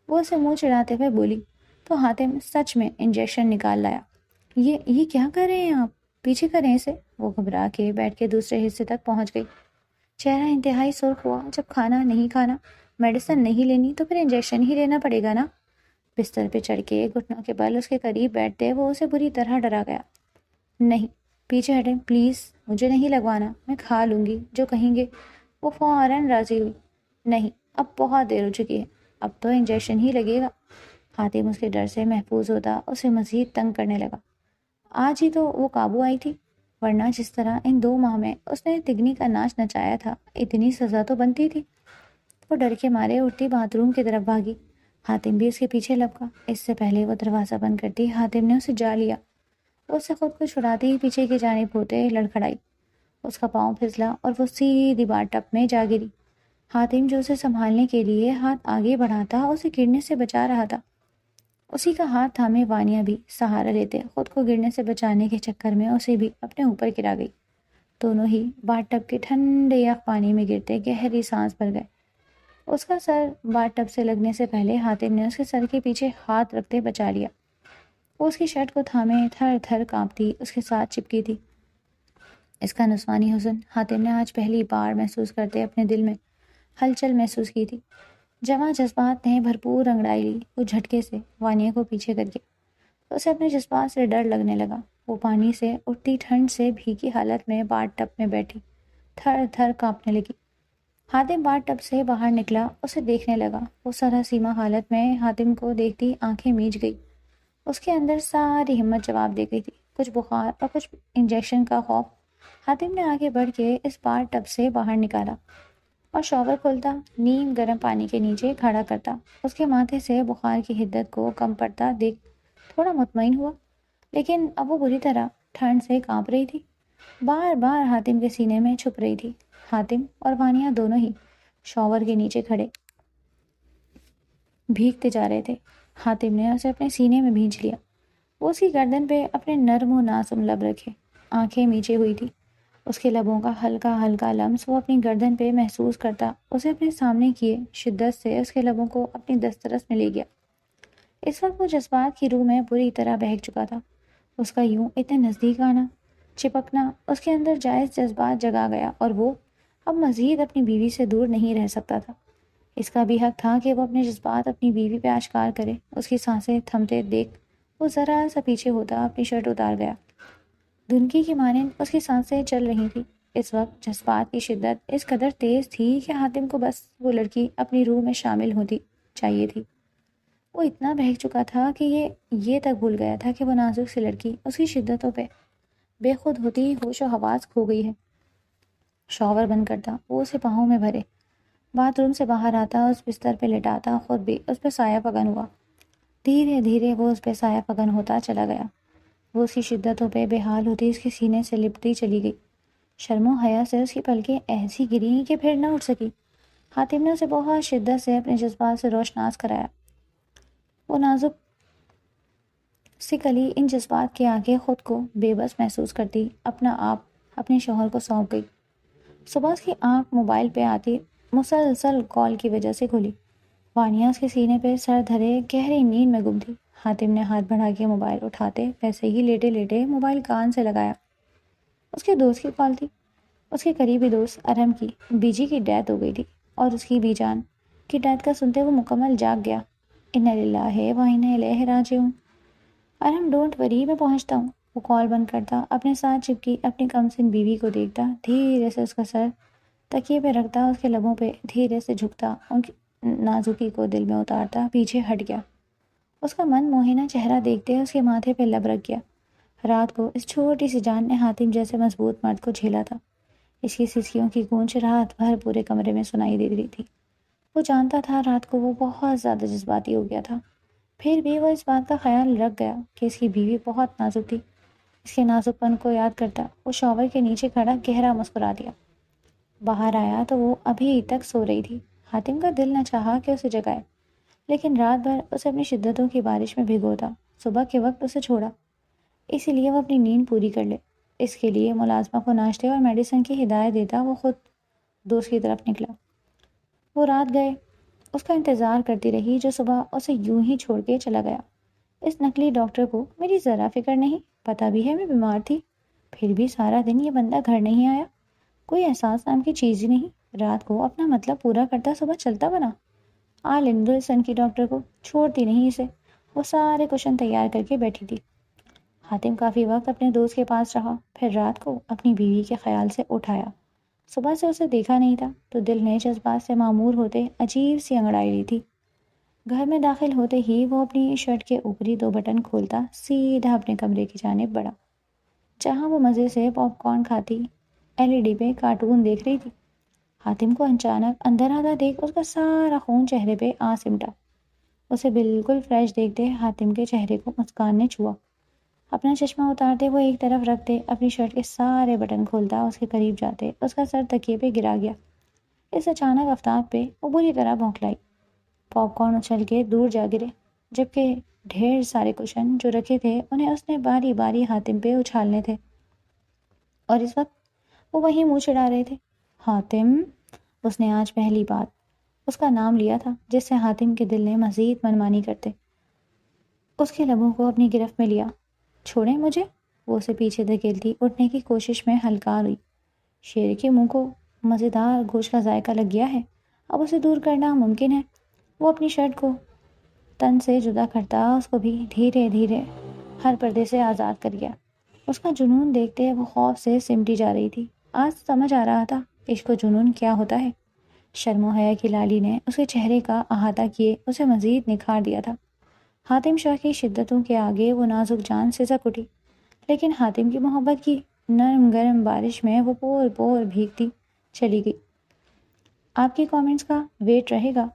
وہ اسے منہ چڑھاتے ہوئے بولی تو حاتم سچ میں انجیکشن نکال لایا۔ یہ کیا کر رہے ہیں آپ؟ پیچھے کریں اسے۔ وہ گھبرا کے بیٹھ کے دوسرے حصے تک پہنچ گئی۔ چہرہ انتہائی سرخ ہوا۔ جب کھانا نہیں کھانا، میڈیسن نہیں لینی تو پھر انجیکشن ہی لینا پڑے گا نا۔ بستر پہ چڑھ کے گھٹنوں کے بل اس کے قریب بیٹھتے وہ اسے بری طرح ڈرا گیا۔ نہیں، پیچھے ہٹیں پلیز، مجھے نہیں لگوانا، میں کھا لوں گی جو کہیں گے۔ وہ فوراً راضی ہوئی۔ نہیں، اب بہت دیر ہو چکی ہے، اب تو انجیکشن ہی لگے گا۔ حاتم اس کے ڈر سے محفوظ ہوتا اسے مزید تنگ کرنے لگا۔ آج ہی تو وہ قابو آئی تھی، ورنہ جس طرح ان 2 ماہ میں اس نے تگنی کا ناچ نچایا تھا اتنی سزا تو بنتی تھی۔ وہ ڈر کے مارے اٹھتی باتھ روم کی طرف بھاگی۔ حاتم بھی اس کے پیچھے لپکا۔ اس سے پہلے وہ دروازہ بند کرتی حاتم نے اسے جا لیا۔ اس سے خود کو چھڑاتے ہی پیچھے کی جانب ہوتے لڑکھڑائی۔ اس کا پاؤں پھسلا اور وہ سیدھی باتھ ٹب میں جا گری۔ حاتم جو اسے سنبھالنے کے لیے ہاتھ آگے بڑھاتا اسے گرنے سے بچا رہا تھا، اسی کا ہاتھ تھامے وانیہ بھی سہارا لیتے خود کو گرنے سے بچانے کے چکر میں اسے بھی اپنے اوپر گرا گئی۔ دونوں ہی باتھ ٹب کے ٹھنڈے یخ پانی میں گرتے گہری سانس بھر گئے۔ اس کا سر باتھ ٹب سے لگنے سے پہلے حاتم نے اس کے سر کے پیچھے ہاتھ رکھتے بچا لیا۔ وہ اس کی شرٹ کو تھامے تھر تھر کانپتی اس کے ساتھ چپکی تھی۔ اس کا نسوانی حسن حاتم نے آج پہلی بار محسوس کرتے اپنے دل میں ہلچل محسوس کی تھی۔ جمع جذبات نے بھرپور انگڑائی لی۔ وہ جھٹکے سے وانیہ کو پیچھے کر گیا۔ اسے اپنے جذبات سے ڈر لگنے لگا۔ وہ پانی سے اٹھتی ٹھنڈ سے بھیگی حالت میں باتھ ٹب میں بیٹھی تھر تھر کانپنے لگی۔ حاتم باتھ ٹب سے باہر نکلا، اسے دیکھنے لگا۔ وہ سراسیمہ حالت میں حاتم کو دیکھتی آنکھیں میچ گئی۔ اس کے اندر ساری ہمت جواب دے گئی تھی، کچھ بخار اور کچھ انجیکشن کا خوف۔ حاتم نے آگے بڑھ کے اس باتھ ٹب سے باہر نکالا اور شاور کھولتا نیم گرم پانی کے نیچے کھڑا کرتا۔ اس کے ماتھے سے بخار کی حدت کو کم پڑتا دیکھ تھوڑا مطمئن ہوا، لیکن اب وہ بری طرح ٹھنڈ سے کانپ رہی تھی، بار بار حاتم کے سینے میں چھپ رہی تھی۔ حاتم اور وانیہ دونوں ہی شاور کے نیچے کھڑے بھیگتے جا رہے تھے۔ حاتم نے اسے اپنے سینے میں بھینچ لیا۔ وہ اس کی گردن پہ اپنے نرم و نازک لب رکھے، آنکھیں میچے ہوئی تھی۔ اس کے لبوں کا ہلکا ہلکا لمس وہ اپنی گردن پہ محسوس کرتا اسے اپنے سامنے کیے شدت سے اس کے لبوں کو اپنی دسترس میں لے گیا۔ اس وقت وہ جذبات کی روح میں بری طرح بہک چکا تھا۔ اس کا یوں اتنے نزدیک آنا، چپکنا اس کے اندر جائز جذبات جگا گیا، اور وہ اب مزید اپنی بیوی سے دور نہیں رہ سکتا تھا۔ اس کا بھی حق تھا کہ وہ اپنے جذبات اپنی بیوی پہ آشکار کرے۔ اس کی سانسیں تھمتے دیکھ وہ ذرا سا پیچھے ہوتا اپنی شرٹ اتار گیا۔ دھنکی کی مانند اس کی سانسیں چل رہی تھیں۔ اس وقت جذبات کی شدت اس قدر تیز تھی کہ حاتم کو بس وہ لڑکی اپنی روح میں شامل ہوتی چاہیے تھی۔ وہ اتنا بہک چکا تھا کہ یہ تک بھول گیا تھا کہ وہ نازک سی لڑکی اس کی شدتوں پہ بے خود ہوتی ہوش و حواس کھو گئی ہے۔ شاور بند کرتا، وہ اسے پاؤں میں بھرے، باتھ روم سے باہر آتا، اس بستر پہ لٹاتا، خود بھی اس پہ سایہ فگن ہوا۔ دھیرے دھیرے وہ اس پہ سایہ فگن ہوتا چلا گیا۔ وہ اس کی شدتوں پہ بے حال ہوتی اس کے سینے سے لپٹتی چلی گئی۔ شرم و حیا سے اس کی پلکیں ایسی گری کہ پھر نہ اٹھ سکی۔ حاتم نے اسے بہت شدت سے اپنے جذبات سے روشناس کرایا۔ وہ نازک سی کلی ان جذبات کے آگے خود کو بے بس محسوس کرتی اپنا آپ اپنے شوہر کو سونپ گئی۔ صبح اس کی آنکھ موبائل پہ آتی مسلسل کال کی وجہ سے کھلی۔ وانیا اس کے سینے پہ سر دھرے گہری نیند میں گم تھی۔ حاتم نے ہاتھ بڑھا کے موبائل اٹھاتے ویسے ہی لیٹے لیٹے موبائل کان سے لگایا۔ اس کے دوست کی کال تھی، اس کے قریبی دوست ارم کی بیجی کی ڈیتھ ہو گئی تھی، اور اس کی بی جان کی ڈیتھ کا سنتے وہ مکمل جاگ گیا۔ انا للہ و انا الیہ راجعون۔ ارم ڈونٹ وری، میں پہنچتا ہوں۔ وہ کال بند کرتا، اپنے ساتھ چپکی اپنی کمسن بیوی کو دیکھتا، دھیرے سے اس کا سر تکیے پہ رکھتا، اس کے لبوں پہ دھیرے سے جھکتا، ان کی نازکی کو دل میں اتارتا، پیچھے ہٹ گیا۔ اس کا من موہنہ چہرہ دیکھتے اس کے ماتھے پہ لب رکھ گیا۔ رات کو اس چھوٹی سی جان نے حاتم جیسے مضبوط مرد کو جھیلا تھا۔ اس کی سسکیوں کی گونج رات بھر پورے کمرے میں سنائی دے رہی تھی۔ وہ جانتا تھا رات کو وہ بہت زیادہ جذباتی ہو گیا تھا، پھر بھی وہ اس بات کا خیال رکھ گیا کہ اس کی بیوی بہت نازک تھی۔ اس کے نازک پن کو یاد کرتا وہ شاور کے نیچے کھڑا گہرا مسکرا دیا۔ باہر آیا تو وہ ابھی تک سو رہی تھی۔ حاتم کا دل نہ چاہا کہ اسے جگائے، لیکن رات بھر اسے اپنی شدتوں کی بارش میں بھگوتا، صبح کے وقت اسے چھوڑا، اسی لیے وہ اپنی نیند پوری کر لے۔ اس کے لیے ملازمہ کو ناشتے اور میڈیسن کی ہدایت دیتا وہ خود دوست کی طرف نکلا۔ وہ رات گئے اس کا انتظار کرتی رہی جو صبح اسے یوں ہی چھوڑ کے چلا گیا۔ اس نقلی ڈاکٹر کو میری ذرا فکر نہیں، پتہ بھی ہے میں بیمار تھی، پھر بھی سارا دن یہ بندہ گھر نہیں آیا، کوئی احساس نام کی چیز ہی نہیں۔ رات کو اپنا مطلب پورا کرتا، صبح چلتا بنا۔ آل ہندوستان کی ڈاکٹر کو چھوڑتی نہیں اسے، وہ سارے کوشچن تیار کر کے بیٹھی تھی۔ حاتم کافی وقت اپنے دوست کے پاس رہا، پھر رات کو اپنی بیوی کے خیال سے اٹھایا۔ صبح سے اسے دیکھا نہیں تھا تو دل میں جذبات سے معمور ہوتے عجیب سی انگڑائی لی تھی۔ گھر میں داخل ہوتے ہی وہ اپنی شرٹ کے اوپری 2 بٹن کھولتا سیدھا اپنے کمرے کی جانب بڑھا، جہاں وہ مزے سے پاپ کارن کھاتی LED پہ کارٹون دیکھ رہی تھی۔ حاتم کو اچانک اندر آتا دیکھ اس کا سارا خون چہرے پہ آ سمٹا۔ اسے بالکل فریش دیکھتے حاتم کے چہرے کو مسکان نے چھوا۔ اپنا چشمہ اتارتے وہ ایک طرف رکھتے اپنی شرٹ کے سارے بٹن کھولتا، اس کے قریب جاتے اس کا سر تکیے پہ گرا گیا۔ اس اچانک آفتاب پہ وہ بری طرح بھونکلائی۔ پاپ کارن اچھل کے دور جا گرے، جبکہ ڈھیر سارے کوشن جو رکھے تھے انہیں اس نے باری باری حاتم پہ اچھالنے تھے، اور اس وقت وہ وہیں منہ چڑھا رہے تھے۔ حاتم، اس نے آج پہلی بات اس کا نام لیا تھا، جس سے حاتم کے دل نے مزید منمانی کرتے اس کے لبوں کو اپنی گرفت میں لیا۔ چھوڑیں مجھے، وہ اسے پیچھے دھکیلتی اٹھنے کی کوشش میں ہلکا ہوئی۔ شیر کے منہ کو مزیدار گوشت کا ذائقہ لگ گیا ہے، اب اسے دور کرنا ممکن ہے۔ وہ اپنی شرٹ کو تن سے جدا کرتا اس کو بھی دھیرے دھیرے ہر پردے سے آزاد کر گیا۔ اس کا جنون دیکھتے وہ خوف سے سمٹی جا رہی تھی۔ آج سمجھ آ رہا تھا عشق و جنون کیا ہوتا ہے۔ شرم و حیا کی لالی نے اس کے چہرے کا احاطہ کیے اسے مزید نکھار دیا تھا۔ حاتم شاہ کی شدتوں کے آگے وہ نازک جان سسک اٹھی، لیکن حاتم کی محبت کی نرم گرم بارش میں وہ پور پور بھیگتی چلی گئی۔ آپ کی کامنٹس کا ویٹ رہے گا۔